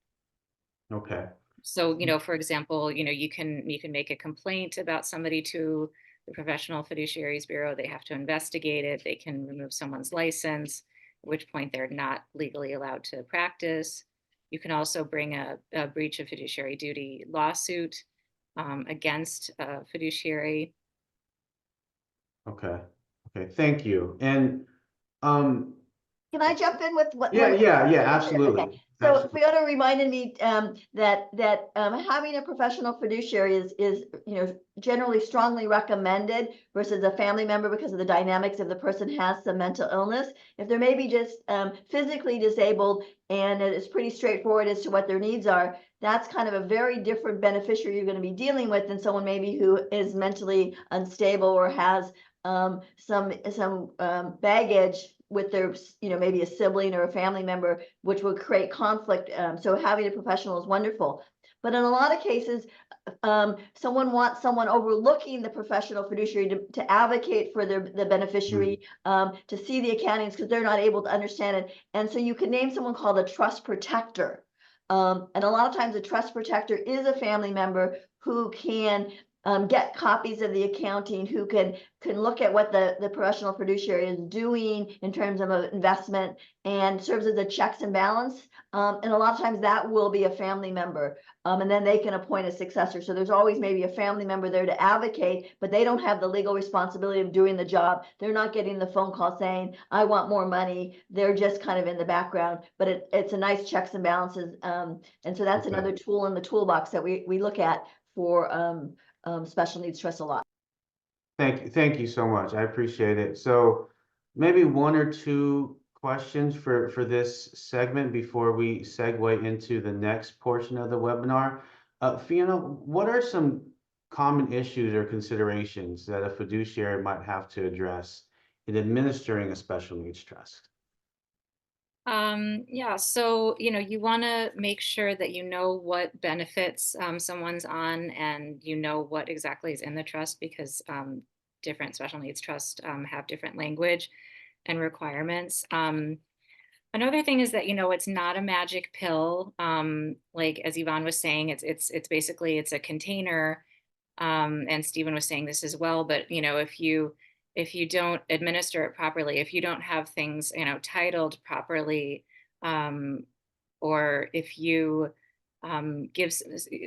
Okay. So, for example, you can make a complaint about somebody to the Professional Fiduciaries Bureau. They have to investigate it. They can remove someone's license, at which point they're not legally allowed to practice. You can also bring a breach of fiduciary duty lawsuit against a fiduciary. Okay. Okay. Thank you. And um, Can I jump in with what? yeah, Okay. absolutely. So Absolutely. Fiona reminded me that having a professional fiduciary is generally strongly recommended versus a family member because of the dynamics if the person has some mental illness. If they're maybe just physically disabled and it's pretty straightforward as to what their needs are, that's kind of a very different beneficiary you're going to be dealing with than someone maybe who is mentally unstable or has some baggage with their, maybe a sibling or a family member, which would create conflict. So having a professional is wonderful. But in a lot of cases, someone wants someone overlooking the professional fiduciary to advocate for the beneficiary, to see the accountings because they're not able to understand it. And so you can name someone called a trust protector. And a lot of times a trust protector is a family member who can get copies of the accounting, who can look at what the professional fiduciary is doing in terms of an investment and serves as a checks and balance. And a lot of times that will be a family member. And then they can appoint a successor. So there's always maybe a family member there to advocate, but they don't have the legal responsibility of doing the job. They're not getting the phone call saying, I want more money. They're just kind of in the background, but it's a nice checks and balances. And so that's another tool in the toolbox that we look at for special needs trust a lot. Thank you so much. I appreciate it. So maybe one or two questions for this segment before we segue into the next portion of the webinar. Fiona, what are some common issues or considerations that a fiduciary might have to address in administering a special needs trust? Yeah, so, you want to make sure that you know what benefits someone's on, and you know what exactly is in the trust, because different special needs trusts have different language and requirements. Another thing is that, it's not a magic pill. Like as Yvonne was saying, it's basically, it's a container. And Stephen was saying this as well, but if you don't administer it properly, if you don't have things, titled properly, or if you give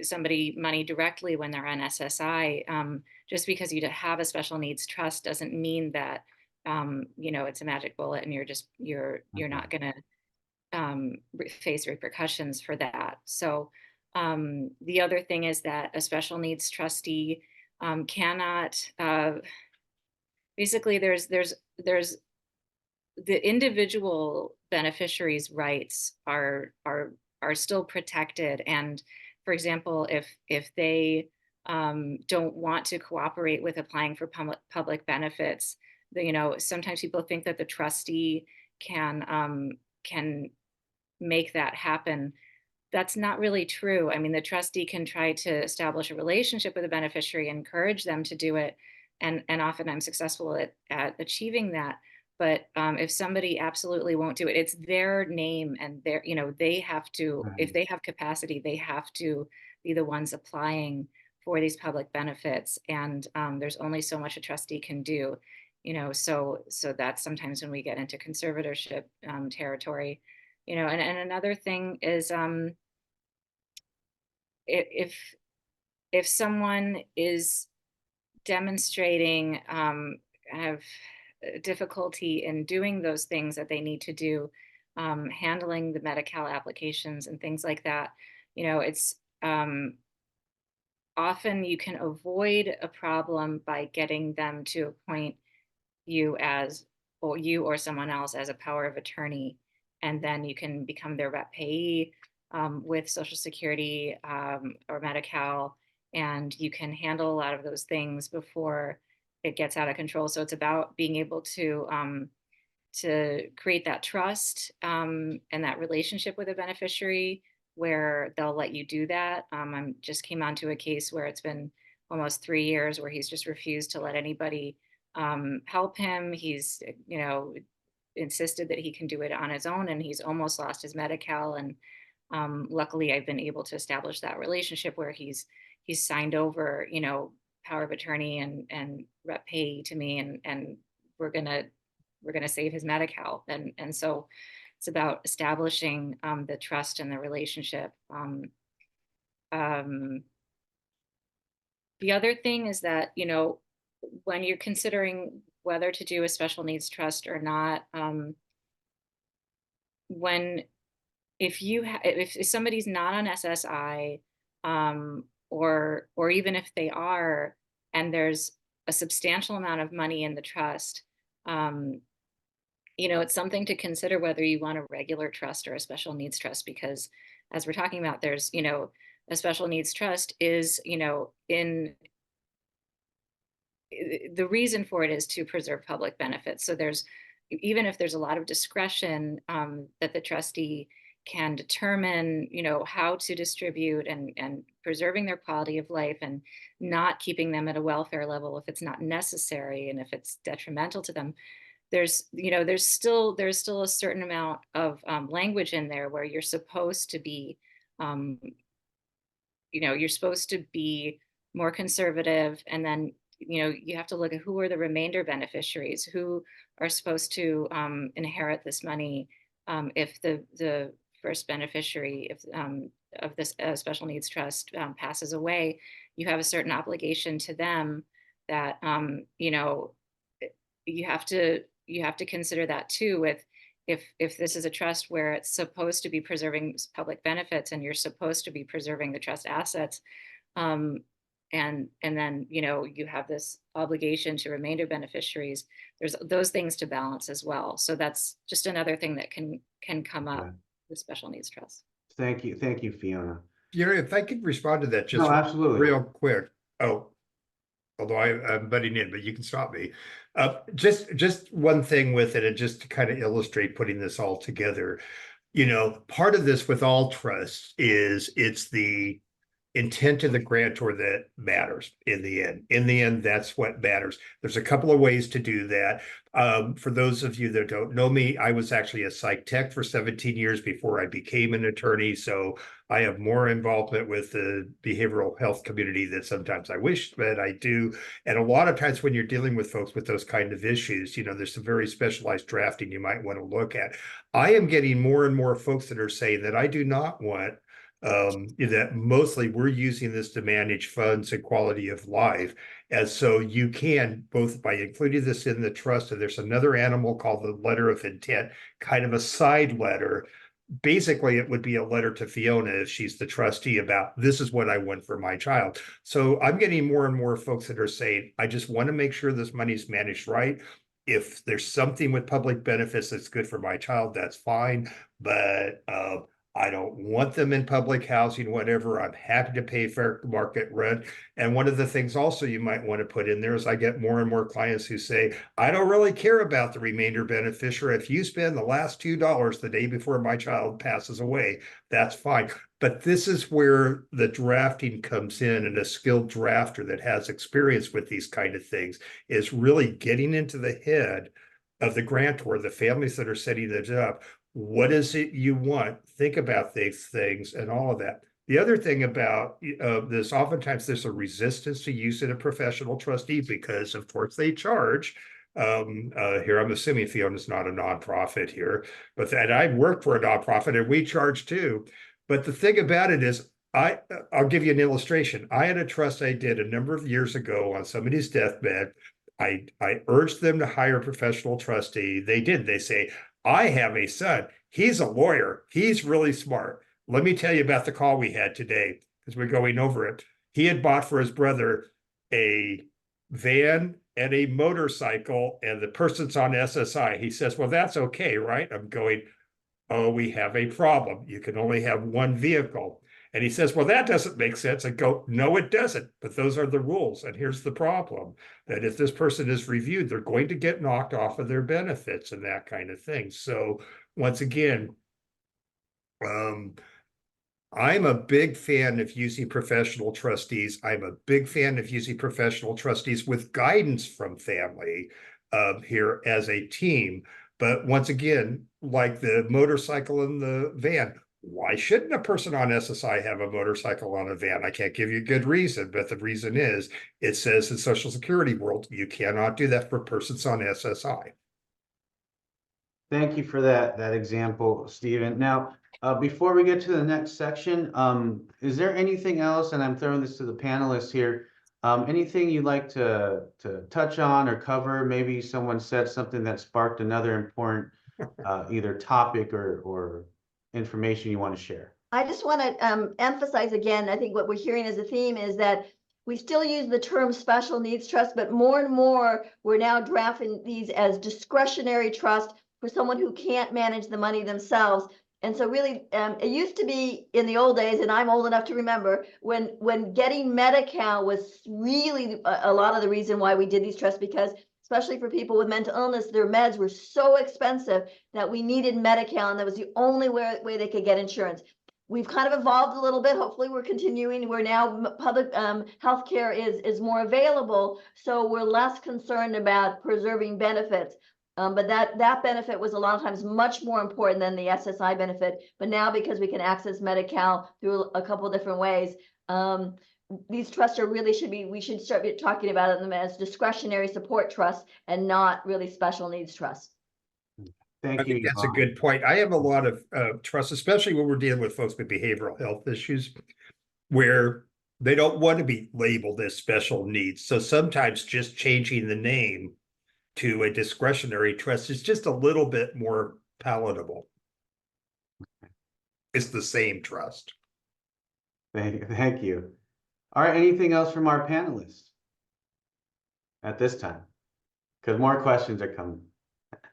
somebody money directly when they're on SSI, just because you have a special needs trust doesn't mean that it's a magic bullet and you're not going to face repercussions for that. So the other thing is that a special needs trustee cannot basically there's the individual beneficiary's rights are still protected. And for example, if they don't want to cooperate with applying for public benefits, sometimes people think that the trustee can make that happen. That's not really true. I mean, the trustee can try to establish a relationship with a beneficiary, encourage them to do it, and often I'm successful at achieving that. But if somebody absolutely won't do it, it's their name and they have to, if they have capacity, they have to be the ones applying for these public benefits. And there's only so much a trustee can do, so that's sometimes when we get into conservatorship territory. And another thing is if someone is demonstrating have difficulty in doing those things that they need to do, handling the Medi-Cal applications and things like that, it's often you can avoid a problem by getting them to appoint you or someone else as a power of attorney, and then you can become their rep payee with Social Security or Medi-Cal, and you can handle a lot of those things before it gets out of control. So it's about being able to create that trust and that relationship with a beneficiary where they'll let you do that. I just came onto a case where it's been almost 3 years where he's just refused to let anybody help him. He's, insisted that he can do it on his own, and he's almost lost his Medi-Cal. And luckily I've been able to establish that relationship where he's signed over, power of attorney and rep payee to me, and we're gonna save his Medi-Cal. And so it's about establishing the trust and the relationship. The other thing is that, when you're considering whether to do a special needs trust or not, if somebody's not on SSI, or even if they are, and there's a substantial amount of money in the trust, it's something to consider whether you want a regular trust or a special needs trust, because as we're talking about, there's, a special needs trust is, in the reason for it is to preserve public benefits. So there's even if there's a lot of discretion, that the trustee can determine, how to distribute and preserving their quality of life and not keeping them at a welfare level if it's not necessary and if it's detrimental to them. There's still a certain amount of language in there where you're supposed to be, more conservative, and then you have to look at who are the remainder beneficiaries, who are supposed to inherit this money if the first beneficiary of this special needs trust passes away. You have a certain obligation to them that you have to consider that too, with if this is a trust where it's supposed to be preserving public benefits and you're supposed to be preserving the trust assets, and then you have this obligation to remainder beneficiaries. There's those things to balance as well. So that's just another thing that can come up with special needs trusts. Thank you, Fiona. If I could respond to that just No, absolutely. real quick. Oh, although I'm butting in, but you can stop me. Just one thing with it, and just to kind of illustrate putting this all together. Part of this with all trusts is it's the intent of the grantor that matters in the end. In the end, that's what matters. There's a couple of ways to do that. For those of you that don't know me, I was actually a psych tech for 17 years before I became an attorney. So I have more involvement with the behavioral health community than sometimes I wish that I do. And a lot of times when you're dealing with folks with those kind of issues, there's some very specialized drafting you might want to look at. I am getting more and more folks that are saying that I do not want that mostly we're using this to manage funds and quality of life. And so you can, both by including this in the trust, and there's another animal called the letter of intent, kind of a side letter. Basically, it would be a letter to Fiona if she's the trustee about this is what I want for my child. So I'm getting more and more folks that are saying, I just want to make sure this money's managed right. If there's something with public benefits that's good for my child, that's fine. But I don't want them in public housing, whatever. I'm happy to pay fair market rent. And one of the things also you might want to put in there is I get more and more clients who say, I don't really care about the remainder beneficiary. If you spend the last $2 the day before my child passes away, that's fine. But this is where the drafting comes in, and a skilled drafter that has experience with these kind of things is really getting into the head of the grantor, the families that are setting it up. What is it you want? Think about these things and all of that. The other thing about this, oftentimes there's a resistance to using a professional trustee because, of course, they charge. Here, I'm assuming Fiona's not a nonprofit here, but that I work for a nonprofit and we charge too. But the thing about it is, I'll give you an illustration. I had a trust I did a number of years ago on somebody's deathbed. I urged them to hire a professional trustee. They did. They say, I have a son. He's a lawyer. He's really smart. Let me tell you about the call we had today because we're going over it. He had bought for his brother a van and a motorcycle, and the person's on SSI. He says, well, that's okay, right? I'm going, oh, we have a problem. You can only have one vehicle. And he says, well, that doesn't make sense. I go, no, it doesn't. But those are the rules. And here's the problem, that if this person is reviewed, they're going to get knocked off of their benefits and that kind of thing. So once again, I'm a big fan of using professional trustees. I'm a big fan of using professional trustees with guidance from family here as a team. But once again, like the motorcycle and the van, why shouldn't a person on SSI have a motorcycle on a van? I can't give you a good reason, but the reason is it says in Social Security world, you cannot do that for persons on SSI. Thank you for that example, Stephen. Now, before we get to the next section, is there anything else, and I'm throwing this to the panelists here, anything you'd like to touch on or cover? Maybe someone said something that sparked another important either topic or information you want to share. I just want to emphasize again, I think what we're hearing as a theme is that we still use the term special needs trust, but more and more we're now drafting these as discretionary trust for someone who can't manage the money themselves. And so really, it used to be in the old days, and I'm old enough to remember, when getting Medi-Cal was really a lot of the reason why we did these trusts, because especially for people with mental illness, their meds were so expensive that we needed Medi-Cal, and that was the only way they could get insurance. We've kind of evolved a little bit. Hopefully we're continuing. We're now public healthcare is more available, so we're less concerned about preserving benefits. But that benefit was a lot of times much more important than the SSI benefit. But now, because we can access Medi-Cal through a couple of different ways, these trusts we should start talking about them as discretionary support trusts and not really special needs trusts. Thank I you, think that's a Yvonne. good point. I have a lot of trust, especially when we're dealing with folks with behavioral health issues, where they don't want to be labeled as special needs. So sometimes just changing the name to a discretionary trust is just a little bit more palatable. It's the same trust. Thank you. All right, anything else from our panelists at this time? Because more questions are coming.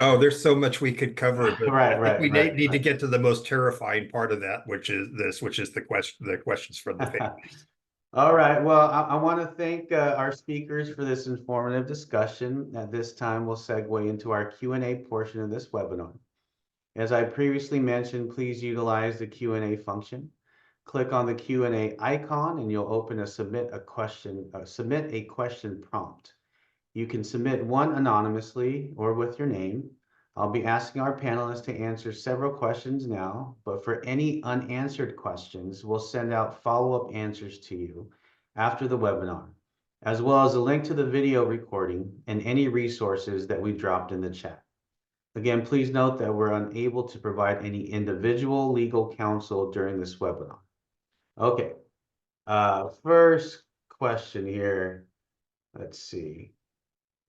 Oh, there's so much we could cover, but Right, we right, need to right. get to the most terrifying part of that, which is the questions from the families. All right, well, I want to thank our speakers for this informative discussion. At this time, we'll segue into our Q&A portion of this webinar. As I previously mentioned, please utilize the Q&A function. Click on the Q&A icon and you'll open a submit a question prompt. You can submit one anonymously or with your name. I'll be asking our panelists to answer several questions now, but for any unanswered questions, we'll send out follow-up answers to you after the webinar, as well as a link to the video recording and any resources that we dropped in the chat. Again, please note that we're unable to provide any individual legal counsel during this webinar. Okay, first question here. Let's see.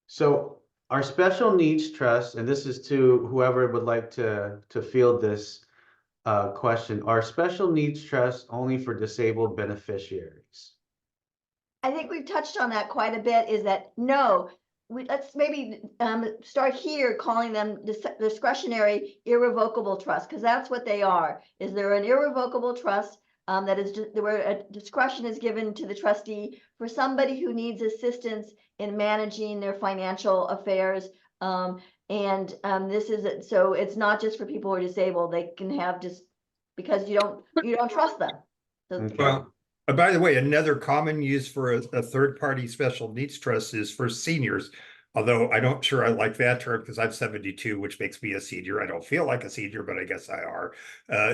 So our special needs trust, and this is to whoever would like to field this question, are special needs trusts only for disabled beneficiaries? I think we've touched on that quite a bit, is that no, let's maybe start here calling them discretionary irrevocable trust, because that's what they are. Is they're an irrevocable trust that is just where a discretion is given to the trustee for somebody who needs assistance in managing their financial affairs. This is so it's not just for people who are disabled. They can have just because you don't trust them. So, Okay. Well, by the way, another common use for a third-party special needs trust is for seniors. Although I don't sure I like that term because I'm 72, which makes me a senior. I don't feel like a senior, but I guess I are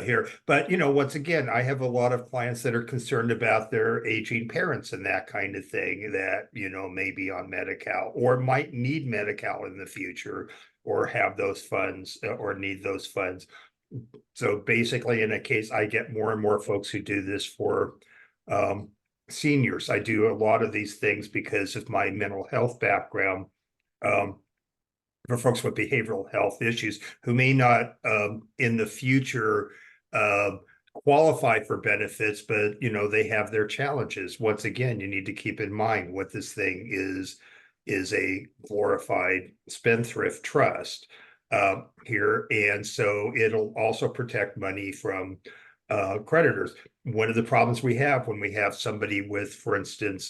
here. But, once again, I have a lot of clients that are concerned about their aging parents and that kind of thing that, may be on Medi-Cal or might need Medi-Cal in the future or have those funds or need those funds. So basically, in a case, I get more and more folks who do this for seniors. I do a lot of these things because of my mental health background. For folks with behavioral health issues who may not in the future qualify for benefits, but they have their challenges. Once again, you need to keep in mind what this thing is a glorified spendthrift trust here, and so it'll also protect money from creditors. One of the problems we have when we have somebody with, for instance,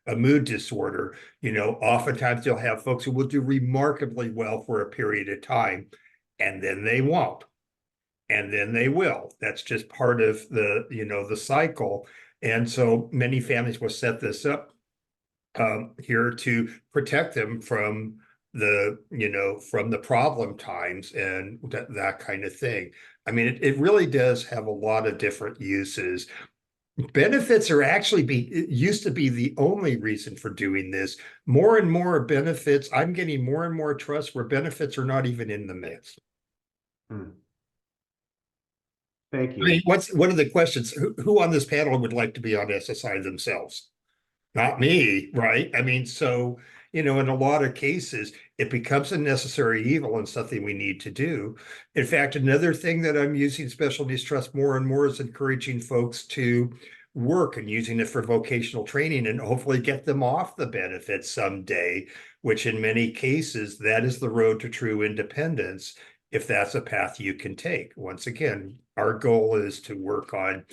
a mood disorder, oftentimes you'll have folks who will do remarkably well for a period of time, and then they won't, and then they will. That's just part of the cycle. And so many families will set this up here to protect them from the problem times and that kind of thing. I mean, it really does have a lot of different uses. Benefits are actually it used to be the only reason for doing this. More and more benefits, I'm getting more and more trusts where benefits are not even in the mix. Thank you. I mean, one of the questions, who on this panel would like to be on SSI themselves? Not me, right? I mean, so, in a lot of cases, it becomes a necessary evil and something we need to do. In fact, another thing that I'm using special needs trust more and more is encouraging folks to work and using it for vocational training and hopefully get them off the benefits someday, which in many cases, that is the road to true independence, if that's a path you can take. Once again, our goal is to work on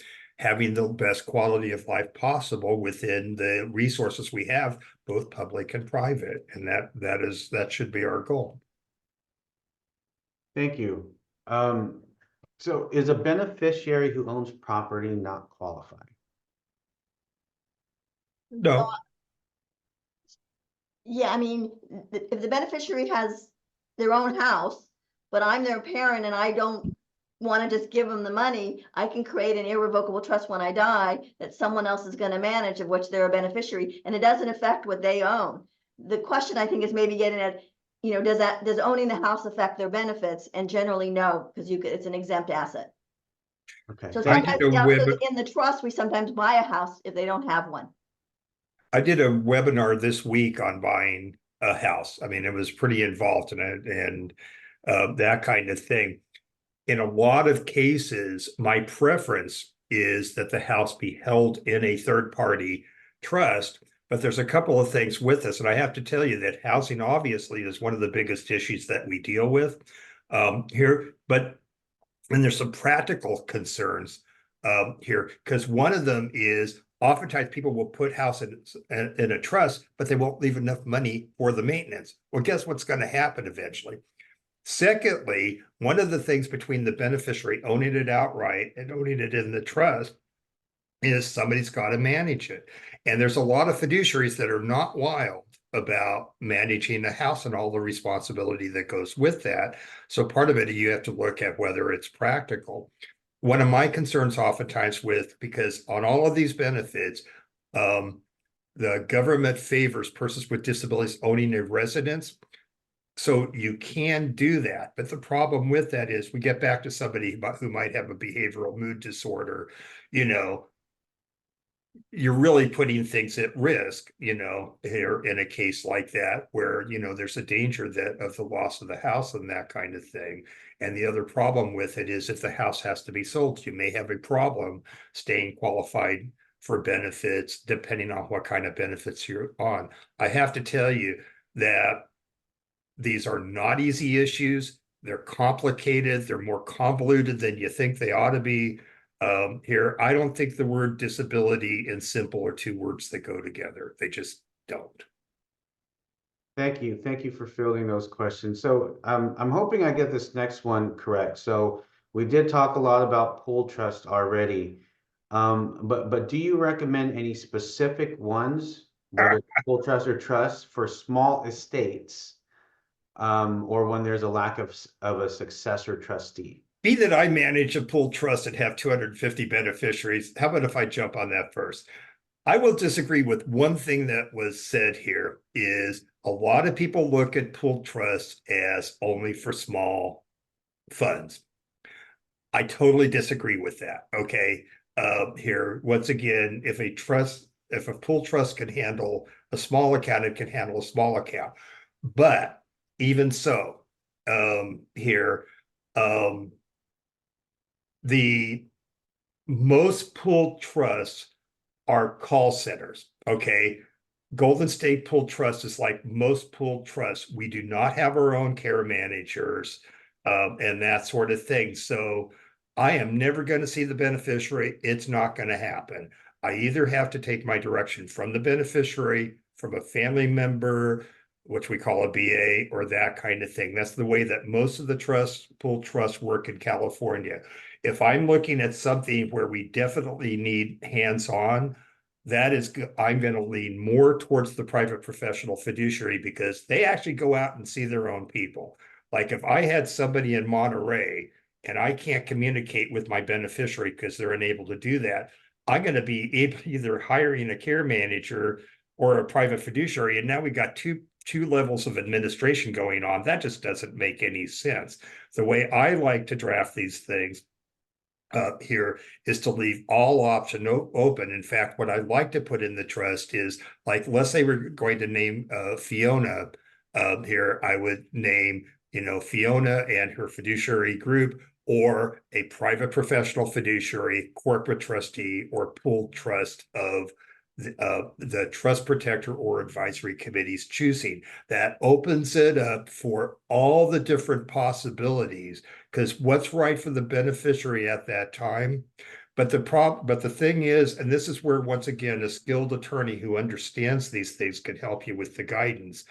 having the best quality of life possible within the resources we have, both public and private. And that should be our goal. Thank you. So is a beneficiary who owns property not qualified? No, Yeah, I mean, if the beneficiary has their own house, but I'm their parent and I don't want to just give them the money, I can create an irrevocable trust when I die that someone else is going to manage, of which they're a beneficiary, and it doesn't affect what they own. The question I think is maybe getting at, does owning the house affect their benefits? And generally no, because it's an exempt asset. Okay, So thank sometimes, you. also in the trust, we sometimes buy a house if they don't have one. I did a webinar this week on buying a house. I mean, it was pretty involved in it and that kind of thing. In a lot of cases, my preference is that the house be held in a third-party trust. But there's a couple of things with this, and I have to tell you that housing obviously is one of the biggest issues that we deal with here. And there's some practical concerns here, because one of them is oftentimes people will put house in a trust, but they won't leave enough money for the maintenance. Well, guess what's going to happen eventually? Secondly, one of the things between the beneficiary owning it outright and owning it in the trust is somebody's got to manage it. And there's a lot of fiduciaries that are not wild about managing the house and all the responsibility that goes with that. So part of it, you have to look at whether it's practical. One of my concerns oftentimes because on all of these benefits, the government favors persons with disabilities owning a residence. So you can do that. But the problem with that is we get back to somebody who might have a behavioral mood disorder, you're really putting things at risk, here in a case like that, where, there's a danger of the loss of the house and that kind of thing. And the other problem with it is if the house has to be sold, you may have a problem staying qualified for benefits, depending on what kind of benefits you're on. I have to tell you that these are not easy issues. They're complicated. They're more convoluted than you think they ought to be. Here, I don't think the word disability and simple are two words that go together. They just don't. Thank you. Thank you for fielding those questions. So I'm hoping I get this next one correct. So we did talk a lot about pool trust already. But do you recommend any specific ones, whether pool trust or trust, for small estates, or when there's a lack of a successor trustee? Be that I manage a pool trust and have 250 beneficiaries. How about if I jump on that first? I will disagree with one thing that was said here is a lot of people look at pool trusts as only for small funds. I totally disagree with that. Okay. Here, once again, if a pool trust can handle a small account, it can handle a small account. But even so, here, the most pool trusts are call centers. Okay. Golden State Pool Trust is like most pool trusts. We do not have our own care managers and that sort of thing. So I am never going to see the beneficiary. It's not going to happen. I either have to take my direction from the beneficiary, from a family member, which we call a BA, or that kind of thing. That's the way that most of the pool trusts work in California. If I'm looking at something where we definitely need hands-on, I'm going to lean more towards the private professional fiduciary because they actually go out and see their own people. Like if I had somebody in Monterey and I can't communicate with my beneficiary because they're unable to do that, I'm going to be either hiring a care manager or a private fiduciary. And now we got two levels of administration going on. That just doesn't make any sense. The way I like to draft these things here is to leave all option open. In fact, what I'd like to put in the trust is, like, let's say we're going to name Fiona here, I would name, Fiona and her fiduciary group, or a private professional fiduciary, corporate trustee, or pool trust of the trust protector or advisory committee's choosing. That opens it up for all the different possibilities, because what's right for the beneficiary at that time. But the thing is, and this is where, once again, a skilled attorney who understands these things can help you with the guidance.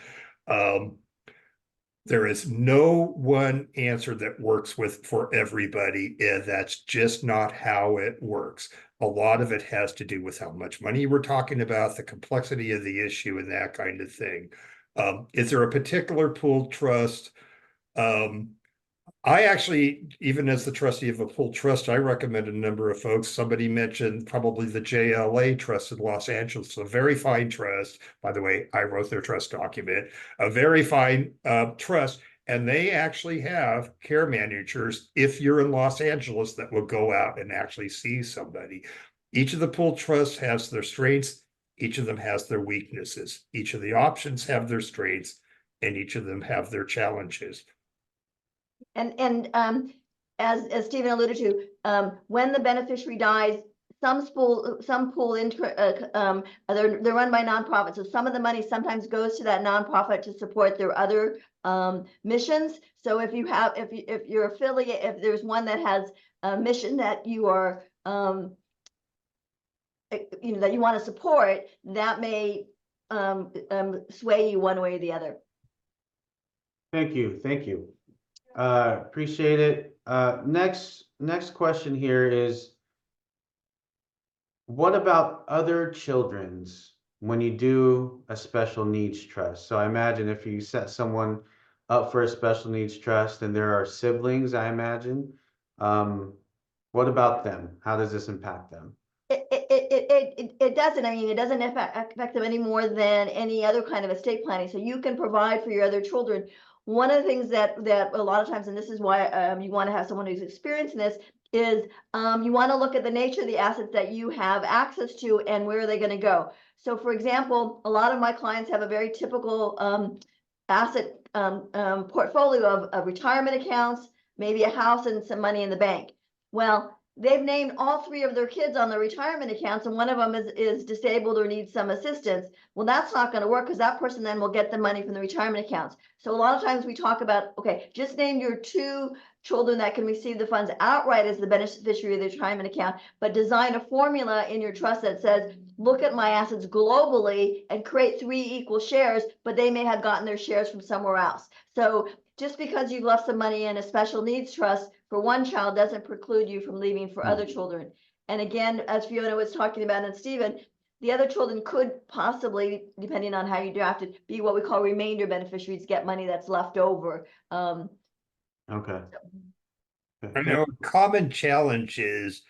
There is no one answer that works for everybody, and that's just not how it works. A lot of it has to do with how much money we're talking about, the complexity of the issue, and that kind of thing. Is there a particular pooled trust? I actually, even as the trustee of a pooled trust, I recommend a number of folks. Somebody mentioned probably the JLA Trust in Los Angeles, a very fine trust. By the way, I wrote their trust document, a very fine trust. And they actually have care managers, if you're in Los Angeles, that will go out and actually see somebody. Each of the pooled trusts has their strengths. Each of them has their weaknesses. Each of the options have their strengths, and each of them have their challenges. And as Stephen alluded to, when the beneficiary dies, some pool they're run by nonprofits. So some of the money sometimes goes to that nonprofit to support their other missions. So if you're affiliate, if there's one that has a mission that you are that you want to support, that may sway you one way or the other. Thank you. Appreciate it. Next question here is, what about other children's when you do a special needs trust? So I imagine if you set someone up for a special needs trust and there are siblings, I imagine, what about them? How does this impact them? It doesn't. I mean, it doesn't affect them any more than any other kind of estate planning. So you can provide for your other children. One of the things that a lot of times, and this is why you want to have someone who's experienced in this, is you want to look at the nature of the assets that you have access to and where are they going to go. So for example, a lot of my clients have a very typical asset portfolio of retirement accounts, maybe a house and some money in the bank. Well, they've named all three of their kids on their retirement accounts, and one of them is disabled or needs some assistance. Well, that's not going to work, because that person then will get the money from the retirement accounts. So a lot of times we talk about, okay, just name your two children that can receive the funds outright as the beneficiary of the retirement account, but design a formula in your trust that says, look at my assets globally and create 3 equal shares, but they may have gotten their shares from somewhere else. So just because you've left some money in a special needs trust for one child doesn't preclude you from leaving for other children. And again, as Fiona was talking about, and Stephen, the other children could possibly, depending on how you draft it, be what we call remainder beneficiaries, get money that's left over. Okay. I know a common challenge is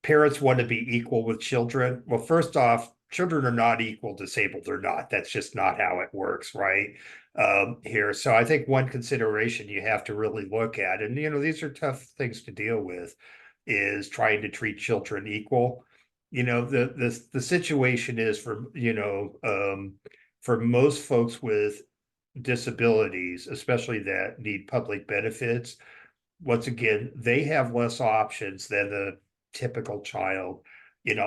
parents want to be equal with children. Well, first off, children are not equal, disabled or not. That's just not how it works, right? Here. So I think one consideration you have to really look at, and these are tough things to deal with, is trying to treat children equal. The situation is for most folks with disabilities, especially that need public benefits, once again, they have less options than the typical child.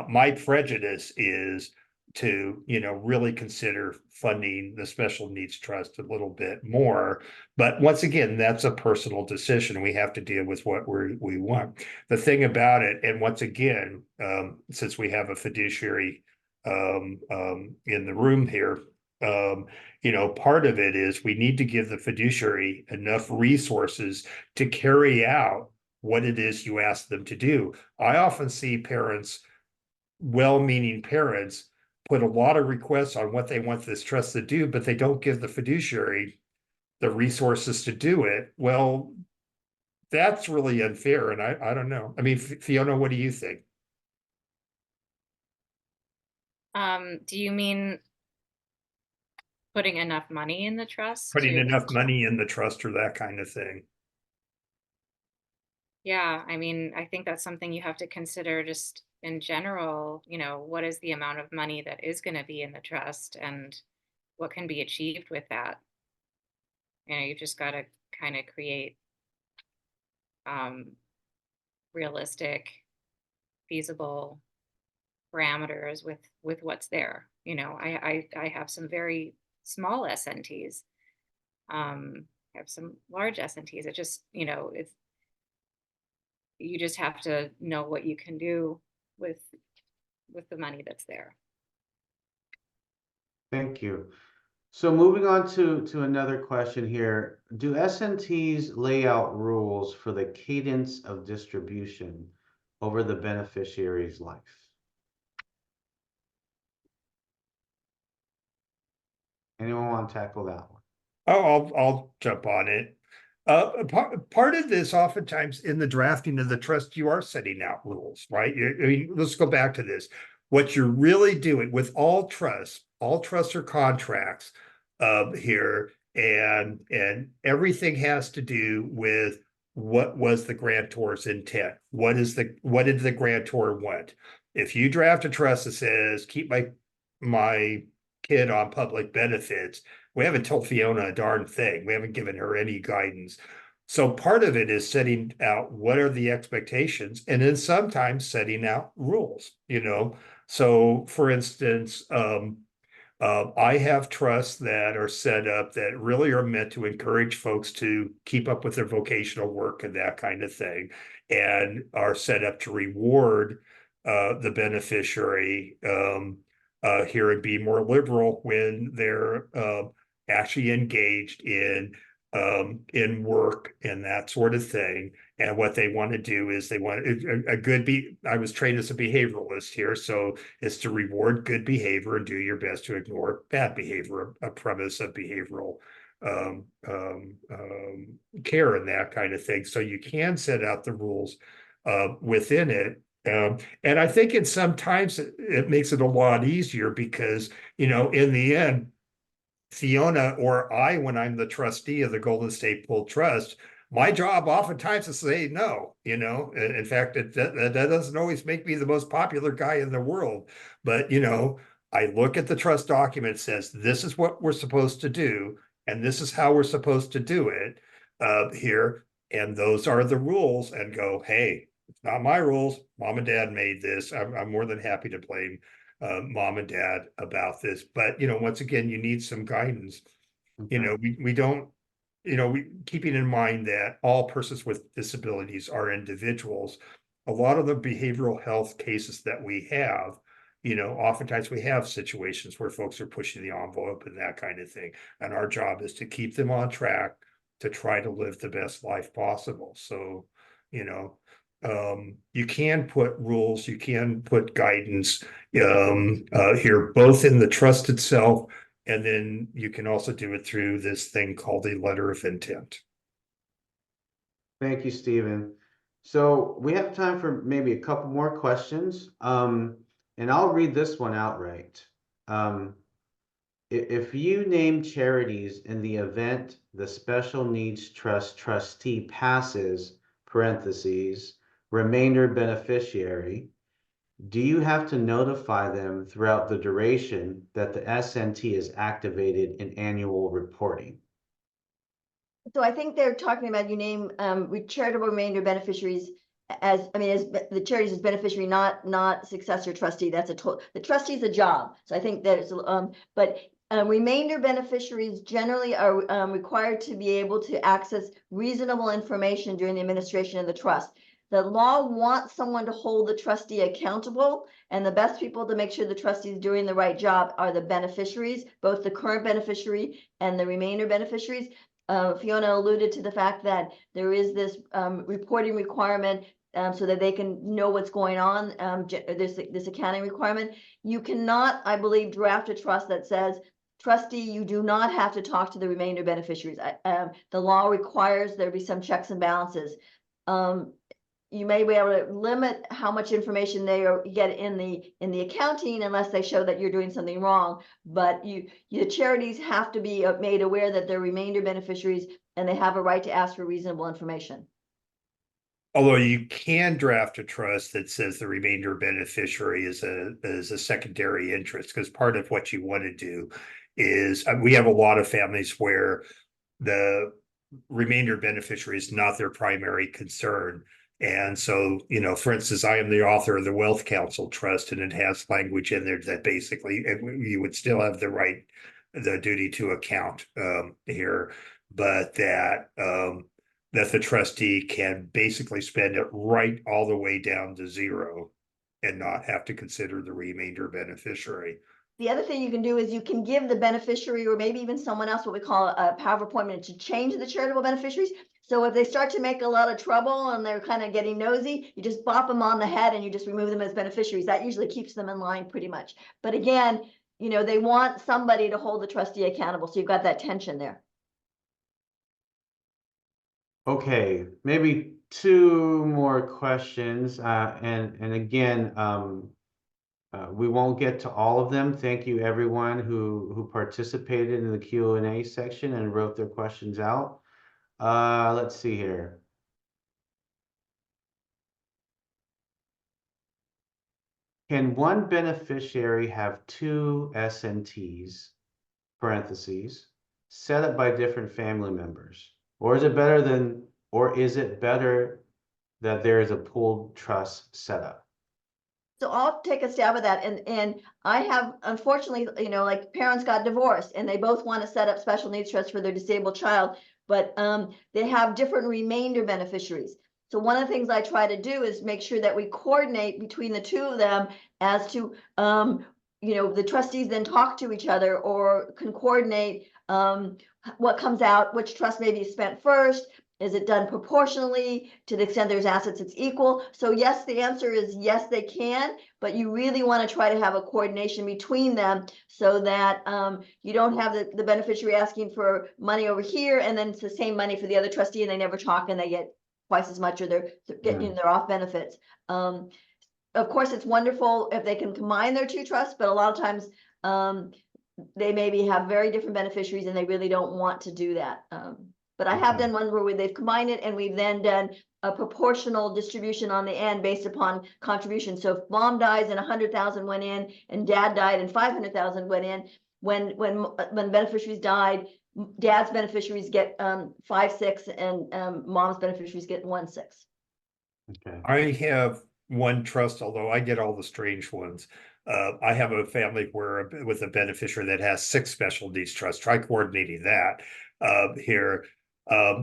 My prejudice is to, really consider funding the special needs trust a little bit more. But once again, that's a personal decision. We have to deal with what we want. The thing about it, and once again, since we have a fiduciary in the room here, part of it is we need to give the fiduciary enough resources to carry out what it is you ask them to do. I often see parents, well-meaning parents, put a lot of requests on what they want this trust to do, but they don't give the fiduciary the resources to do it. Well, that's really unfair. And I don't know. I mean, Fiona, what do you think? Do you mean putting enough money in the trust? Putting enough money in the trust or that kind of thing. Yeah, I mean, I think that's something you have to consider just in general. What is the amount of money that is going to be in the trust and what can be achieved with that? You've just got to kind of create realistic, feasible parameters with what's there. I have some very small SNTs. I have some large SNTs. It just, it's, you just have to know what you can do with the money that's there. Thank you. So moving on to another question here. Do SNTs lay out rules for the cadence of distribution over the beneficiary's life? Anyone want to tackle that one? I'll jump on it. Part of this, oftentimes in the drafting of the trust, you are setting out rules, right? I mean, let's go back to this. What you're really doing with all trusts are contracts here, and everything has to do with what was the grantor's intent. What did the grantor want? If you draft a trust that says keep my kid on public benefits, we haven't told Fiona a darn thing. We haven't given her any guidance. So part of it is setting out what are the expectations, and then sometimes setting out rules, So for instance, I have trusts that are set up that really are meant to encourage folks to keep up with their vocational work and that kind of thing, and are set up to reward the beneficiary here and be more liberal when they're actually engaged in work and that sort of thing. And what they want to do is they want I was trained as a behavioralist here, so it's to reward good behavior and do your best to ignore bad behavior, a premise of behavioral care and that kind of thing. So you can set out the rules within it. And I think in sometimes it makes it a lot easier because, in the end, Fiona or I, when I'm the trustee of the Golden State Pool Trust, my job oftentimes is to say no, In fact, that doesn't always make me the most popular guy in the world. But, I look at the trust document, it says, this is what we're supposed to do, and this is how we're supposed to do it here. And those are the rules, and go, hey, it's not my rules. Mom and dad made this. I'm more than happy to blame mom and dad about this. But, once again, you need some guidance. Okay. We don't, keeping in mind that all persons with disabilities are individuals. A lot of the behavioral health cases that we have, oftentimes we have situations where folks are pushing the envelope and that kind of thing. And our job is to keep them on track to try to live the best life possible. So, you can put rules, you can put guidance here, both in the trust itself, and then you can also do it through this thing called a letter of intent. Thank you, Stephen. So we have time for maybe a couple more questions. And I'll read this one outright. If you name charities in the event the Special Needs Trust trustee passes, parentheses, remainder beneficiary, do you have to notify them throughout the duration that the SNT is activated in annual reporting? So I think they're talking about you name charitable remainder beneficiaries as the charities as beneficiary, not successor trustee. That's the trustee is a job. So I think there's but remainder beneficiaries generally are required to be able to access reasonable information during the administration of the trust. The law wants someone to hold the trustee accountable, and the best people to make sure the trustee is doing the right job are the beneficiaries, both the current beneficiary and the remainder beneficiaries. Fiona alluded to the fact that there is this reporting requirement so that they can know what's going on. This accounting requirement. You cannot, I believe, draft a trust that says, trustee, you do not have to talk to the remainder beneficiaries. The law requires there be some checks and balances. You may be able to limit how much information they get in the accounting unless they show that you're doing something wrong. But your charities have to be made aware that they're remainder beneficiaries and they have a right to ask for reasonable information. Although you can draft a trust that says the remainder beneficiary is a secondary interest, because part of what you want to do is we have a lot of families where the remainder beneficiary is not their primary concern. And so, for instance, I am the author of the Wealth Council Trust, and it has language in there that basically you would still have the duty to account here, but that the trustee can basically spend it right all the way down to zero and not have to consider the remainder beneficiary. The other thing you can do is you can give the beneficiary or maybe even someone else what we call a power of appointment to change the charitable beneficiaries. So if they start to make a lot of trouble and they're kind of getting nosy, you just bop them on the head and you just remove them as beneficiaries. That usually keeps them in line pretty much. But again, you know, they want somebody to hold the trustee accountable. So you've got that tension there. Okay, maybe two more questions. And again, we won't get to all of them. Thank you everyone who participated in the Q&A section and wrote their questions out. Let's see here. Can one beneficiary have two S&Ts, parentheses, set up by different family members? Or is it better that there is a pooled trust setup? So I'll take a stab at that. And I have, unfortunately, you know, like parents got divorced and they both want to set up special needs trusts for their disabled child, but they have different remainder beneficiaries. So one of the things I try to do is make sure that we coordinate between the two of them as to, you know, the trustees then talk to each other or can coordinate what comes out, which trust may be spent first. Is it done proportionally to the extent there's assets it's equal? So yes, the answer is yes, they can, but you really want to try to have a coordination between them so that you don't have the beneficiary asking for money over here and then it's the same money for the other trustee and they never talk and they get twice as much or they're getting their off benefits. Of course, it's wonderful if they can combine their two trusts, but a lot of times they maybe have very different beneficiaries and they really don't want to do that. But I have done one where they've combined it and we've then done a proportional distribution on the end based upon contribution. So if mom dies and 100,000 went in and dad died and 500,000 went in, when beneficiaries died, dad's beneficiaries get 5/6 and mom's beneficiaries get 1/6. Okay. I have one trust, although I get all the strange ones. I have a family with a beneficiary that has 6 special needs trusts. Try coordinating that here.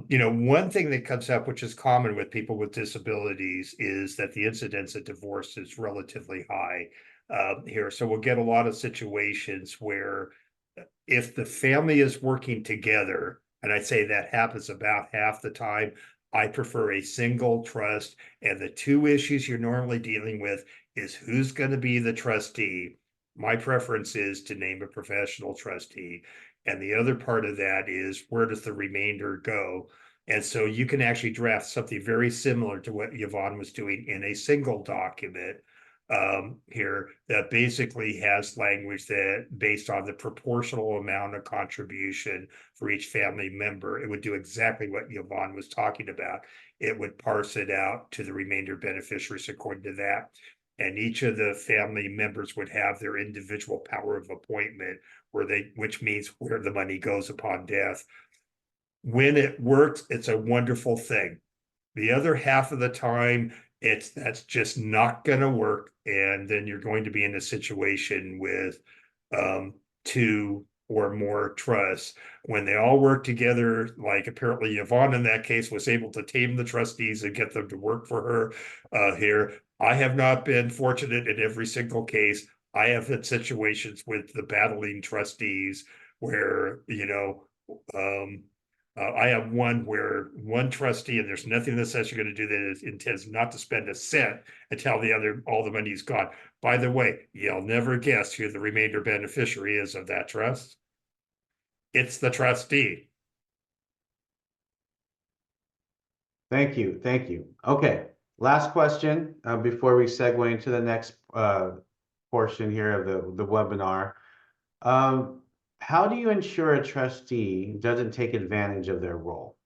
You know, one thing that comes up, which is common with people with disabilities, is that the incidence of divorce is relatively high here. So we'll get a lot of situations where if the family is working together, and I'd say that happens about half the time, I prefer a single trust. And the two issues you're normally dealing with is who's going to be the trustee. My preference is to name a professional trustee. And the other part of that is where does the remainder go? And so you can actually draft something very similar to what Yvonne was doing in a single document here that basically has language that based on the proportional amount of contribution for each family member, it would do exactly what Yvonne was talking about. It would parse it out to the remainder beneficiaries according to that. And each of the family members would have their individual power of appointment which means where the money goes upon death. When it works, it's a wonderful thing. The other half of the time, that's just not going to work. And then you're going to be in a situation with 2 or more trusts. When they all work together, like apparently Yvonne in that case was able to tame the trustees and get them to work for her here. I have not been fortunate in every single case. I have had situations with the battling trustees where, you know, I have one where one trustee, and there's nothing that says you're going to do that, intends not to spend a cent until all the money's gone. By the way, you'll never guess who the remainder beneficiary is of that trust. It's the trustee. Thank you. Thank you. Okay. Last question before we segue into the next portion here of the webinar. How do you ensure a trustee doesn't take advantage of their role?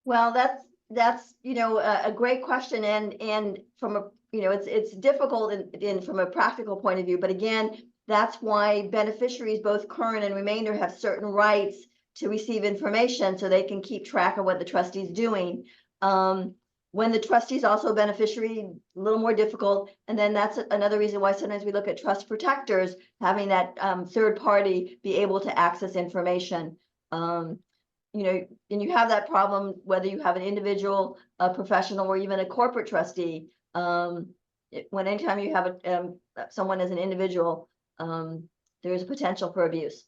Well, that's you know a great question, and from a you know it's difficult in from a practical point of view. But again, that's why beneficiaries, both current and remainder, have certain rights to receive information so they can keep track of what the trustee is doing. When the trustee is also a beneficiary, a little more difficult. And then that's another reason why sometimes we look at trust protectors, having that third party be able to access information. and you have that problem, whether you have an individual, a professional, or even a corporate trustee, when anytime you have someone as an individual, there's a potential for abuse.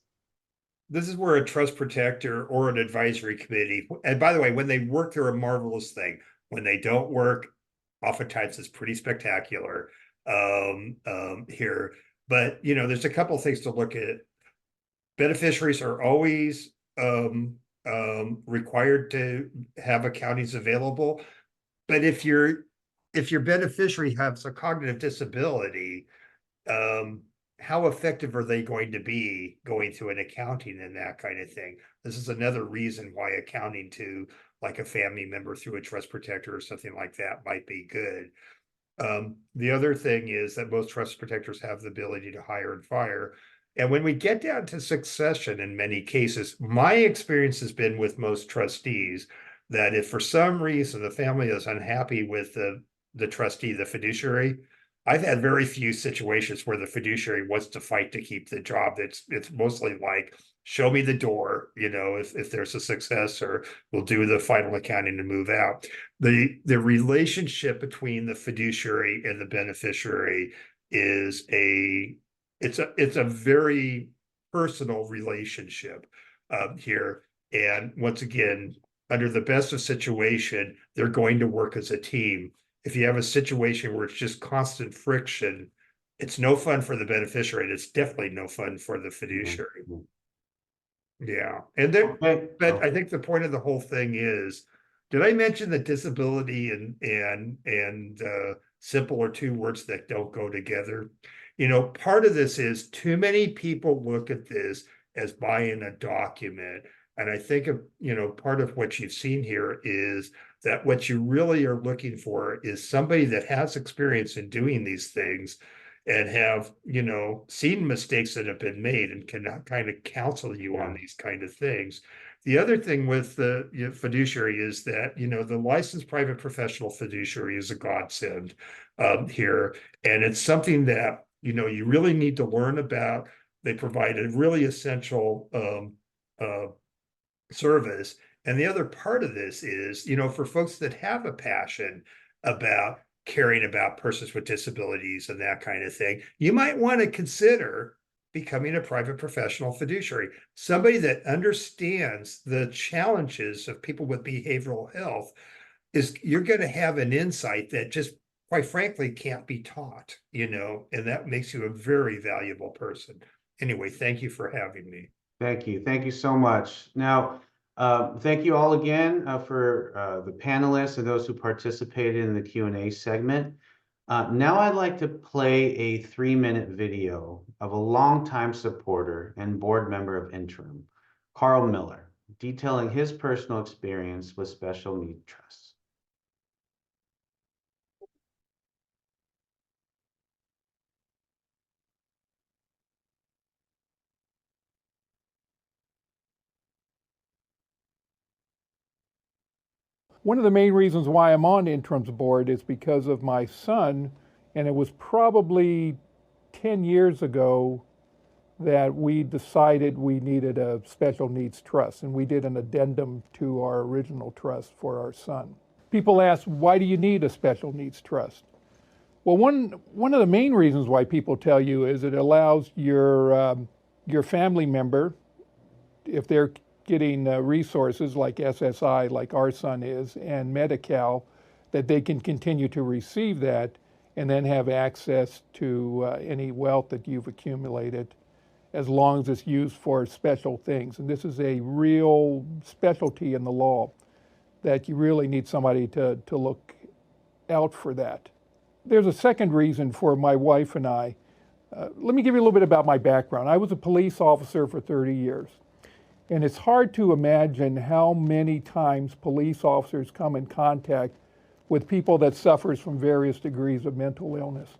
This is where a trust protector or an advisory committee, and by the way, when they work, they're a marvelous thing. When they don't work, oftentimes it's pretty spectacular here. But there's a couple of things to look at. Beneficiaries are always required to have accountings available. But if your beneficiary has a cognitive disability, how effective are they going to be going through an accounting and that kind of thing? This is another reason why accounting to like a family member through a trust protector or something like that might be good. The other thing is that most trust protectors have the ability to hire and fire. And when we get down to succession, in many cases, my experience has been with most trustees that if for some reason the family is unhappy with the trustee, the fiduciary, I've had very few situations where the fiduciary wants to fight to keep the job. It's mostly like, show me the door, if there's a success, or we'll do the final accounting and move out. The relationship between the fiduciary and the beneficiary is it's a very personal relationship here. And once again, under the best of situation, they're going to work as a team. If you have a situation where it's just constant friction, it's no fun for the beneficiary, and it's definitely no fun for the fiduciary. Yeah. And then, but I think the point of the whole thing is, did I mention that disability and simple are two words that don't go together? Part of this is too many people look at this as buying a document. And I think, part of what you've seen here is that what you really are looking for is somebody that has experience in doing these things and have, seen mistakes that have been made and can kind of counsel you on these kind of things. The other thing with the fiduciary is that, the licensed private professional fiduciary is a godsend here. And it's something that, you really need to learn about. They provide a really essential service. And the other part of this is, for folks that have a passion about caring about persons with disabilities and that kind of thing, you might want to consider becoming a private professional fiduciary, somebody that understands the challenges of people with behavioral health. You're going to have an insight that just, quite frankly, can't be taught, and that makes you a very valuable person. Anyway, thank you for having me. Thank you. Thank you so much. Now, thank you all again for the panelists and those who participated in the Q&A segment. Now I'd like to play a 3-minute video of a longtime supporter and board member of Interim, Carl Miller, detailing his personal experience with special needs trusts. One of the main reasons why I'm on Interim's board is because of my son, and it was probably 10 years ago that we decided we needed a special needs trust, and we did an addendum to our original trust for our son. People ask, why do you need a special needs trust? Well, one of the main reasons why people tell you is it allows your family member, if they're getting resources like SSI, like our son is, and Medi-Cal, that they can continue to receive that and then have access to any wealth that you've accumulated, as long as it's used for special things. And this is a real specialty in the law that you really need somebody to look out for that. There's a second reason for my wife and I. Let me give you a little bit about my background. I was a police officer for 30 years. And it's hard to imagine how many times police officers come in contact with people that suffers from various degrees of mental illness.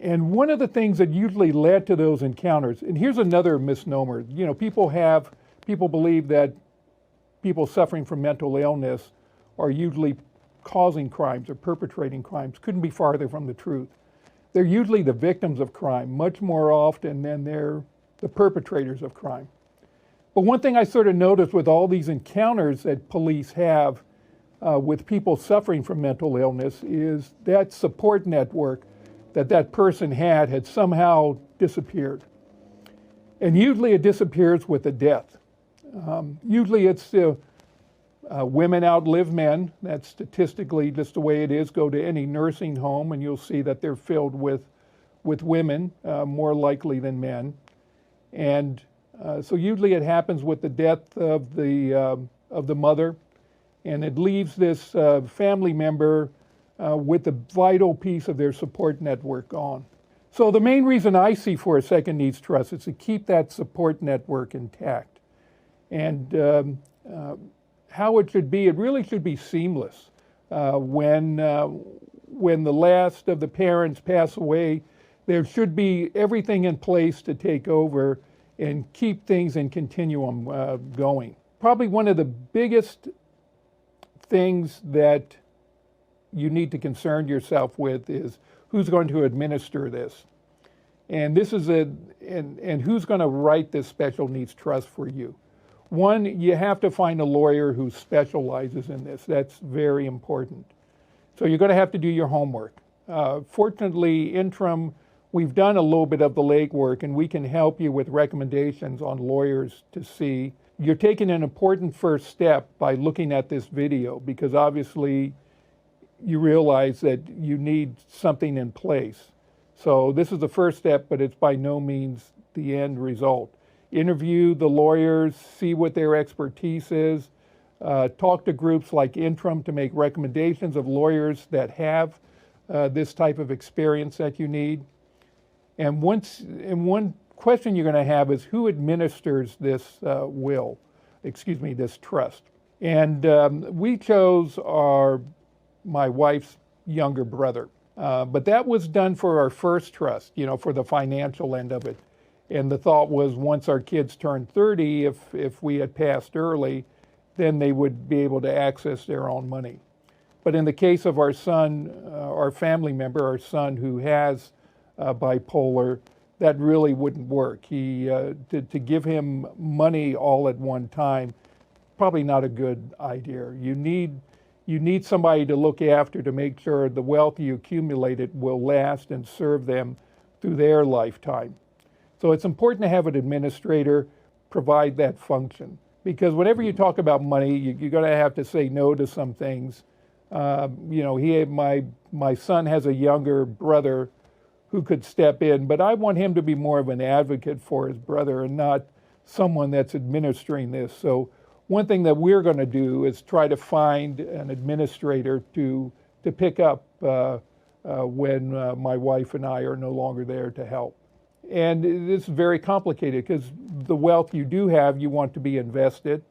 And one of the things that usually led to those encounters, and here's another misnomer, people believe that people suffering from mental illness are usually causing crimes or perpetrating crimes. Couldn't be farther from the truth. They're usually the victims of crime much more often than they're the perpetrators of crime. But one thing I sort of noticed with all these encounters that police have with people suffering from mental illness is that support network that that person had somehow disappeared. And usually it disappears with a death. Usually it's women outlive men. That's statistically just the way it is. Go to any nursing home and you'll see that they're filled with women, more likely than men. And so usually it happens with the death of the mother, and it leaves this family member with the vital piece of their support network gone. So the main reason I see for a second needs trust is to keep that support network intact. And how it should be, it really should be seamless. When the last of the parents pass away, there should be everything in place to take over and keep things in continuum going. Probably one of the biggest things that you need to concern yourself with is who's going to administer this. And this is and who's going to write this special needs trust for you. One, you have to find a lawyer who specializes in this. That's very important. So you're going to have to do your homework. Fortunately, Interim, we've done a little bit of the legwork, and we can help you with recommendations on lawyers to see. You're taking an important first step by looking at this video, because obviously you realize that you need something in place. So this is the first step, but it's by no means the end result. Interview the lawyers, see what their expertise is, talk to groups like Interim to make recommendations of lawyers that have this type of experience that you need. And one question you're going to have is who administers this this trust. And we chose my wife's younger brother. But that was done for our first trust, for the financial end of it. And the thought was once our kids turned 30, if we had passed early, then they would be able to access their own money. But in the case of our son, our family member, our son who has bipolar, that really wouldn't work. To give him money all at one time, probably not a good idea. You need somebody to look after to make sure the wealth you accumulated will last and serve them through their lifetime. So it's important to have an administrator provide that function, because whenever you talk about money, you're going to have to say no to some things. My son has a younger brother who could step in, but I want him to be more of an advocate for his brother and not someone that's administering this. So one thing that we're going to do is try to find an administrator to pick up when my wife and I are no longer there to help. And it's very complicated because the wealth you do have, you want to be invested,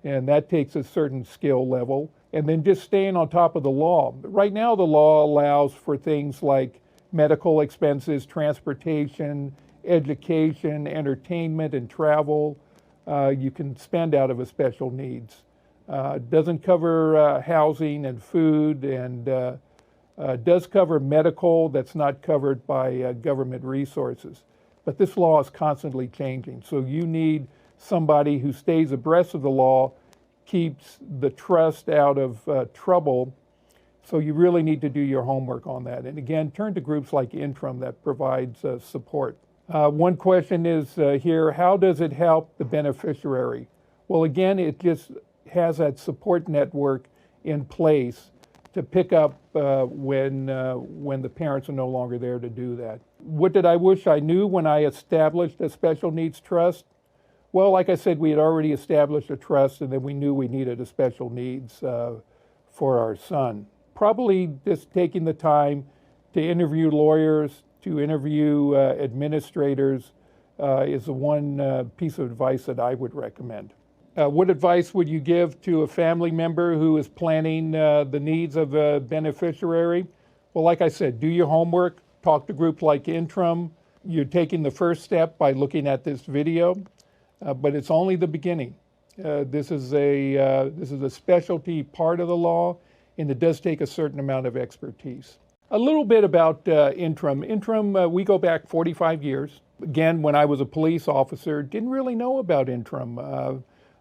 and that takes a certain skill level. And then just staying on top of the law. Right now, the law allows for things like medical expenses, transportation, education, entertainment, and travel. You can spend out of a special needs. It doesn't cover housing and food, and does cover medical that's not covered by government resources. But this law is constantly changing, so you need somebody who stays abreast of the law, keeps the trust out of trouble. So you really need to do your homework on that. And again, turn to groups like Interim that provides support. One question is here, how does it help the beneficiary? Well, again, it just has that support network in place to pick up when the parents are no longer there to do that. What did I wish I knew when I established a special needs trust? Well, like I said, we had already established a trust, and then we knew we needed a special needs for our son. Probably just taking the time to interview lawyers, to interview administrators is the one piece of advice that I would recommend. What advice would you give to a family member who is planning the needs of a beneficiary? Well, like I said, do your homework, talk to groups like Interim. You're taking the first step by looking at this video, but it's only the beginning. This is a specialty part of the law, and it does take a certain amount of expertise. A little bit about Interim. Interim, we go back 45 years. Again, when I was a police officer, didn't really know about Interim.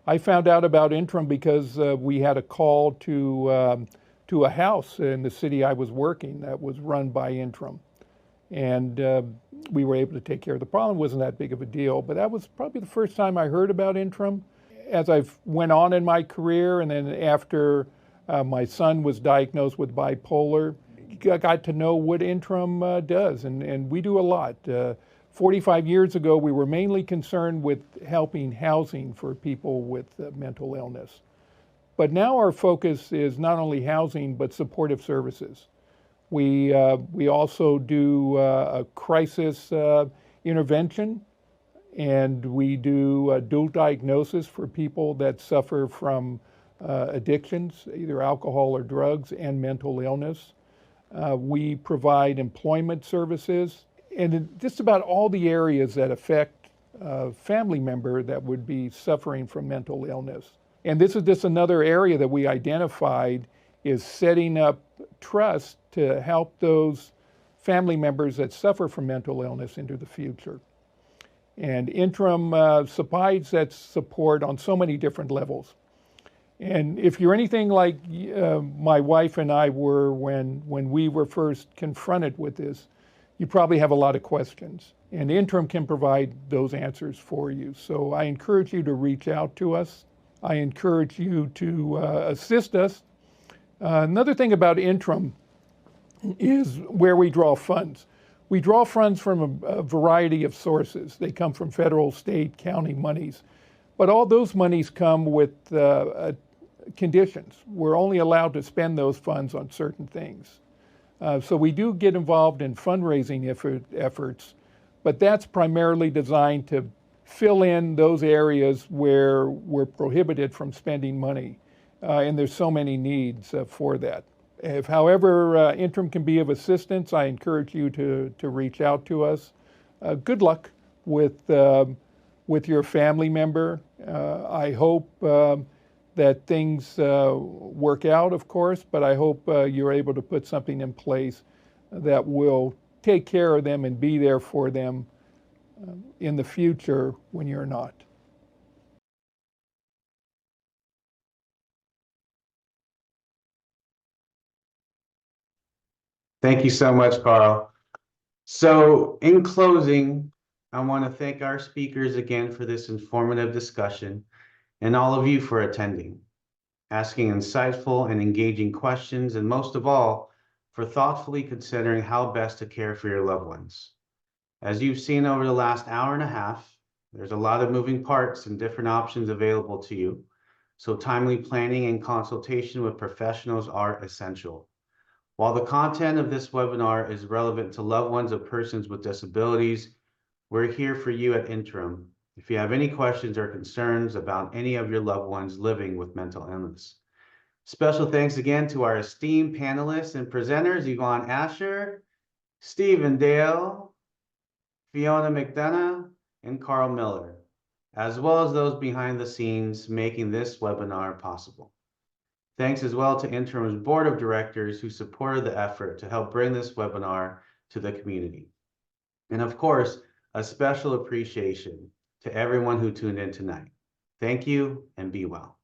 I found out about Interim because we had a call to a house in the city I was working that was run by Interim. And we were able to take care of the problem. It wasn't that big of a deal, but that was probably the first time I heard about Interim. As I went on in my career, and then after my son was diagnosed with bipolar, I got to know what Interim does, and we do a lot. 45 years ago, we were mainly concerned with helping housing for people with mental illness. But now our focus is not only housing, but supportive services. We also do a crisis intervention, and we do dual diagnosis for people that suffer from addictions, either alcohol or drugs, and mental illness. We provide employment services, and in just about all the areas that affect a family member that would be suffering from mental illness. And this is just another area that we identified, is setting up trust to help those family members that suffer from mental illness into the future. And Interim provides that support on so many different levels. And if you're anything like my wife and I were when we were first confronted with this, you probably have a lot of questions. And Interim can provide those answers for you. So I encourage you to reach out to us. I encourage you to assist us. Another thing about Interim is where we draw funds. We draw funds from a variety of sources. They come from federal, state, county monies. But all those monies come with conditions. We're only allowed to spend those funds on certain things. So we do get involved in fundraising efforts, but that's primarily designed to fill in those areas where we're prohibited from spending money. And there's so many needs for that. If, however, Interim can be of assistance, I encourage you to reach out to us. Good luck with your family member. I hope that things work out, of course, but I hope you're able to put something in place that will take care of them and be there for them in the future when you're not. Thank you so much, Carl. So in closing, I want to thank our speakers again for this informative discussion and all of you for attending, asking insightful and engaging questions, and most of all, for thoughtfully considering how best to care for your loved ones. As you've seen over the last hour and a half, there's a lot of moving parts and different options available to you, so timely planning and consultation with professionals are essential. While the content of this webinar is relevant to loved ones of persons with disabilities, we're here for you at Interim if you have any questions or concerns about any of your loved ones living with mental illness. Special thanks again to our esteemed panelists and presenters, Yvonne Ascher, Stephen Dale, Fiona McDonough, and Carl Miller, as well as those behind the scenes making this webinar possible. Thanks as well to Interim's Board of Directors who supported the effort to help bring this webinar to the community. And of course, a special appreciation to everyone who tuned in tonight. Thank you and be well.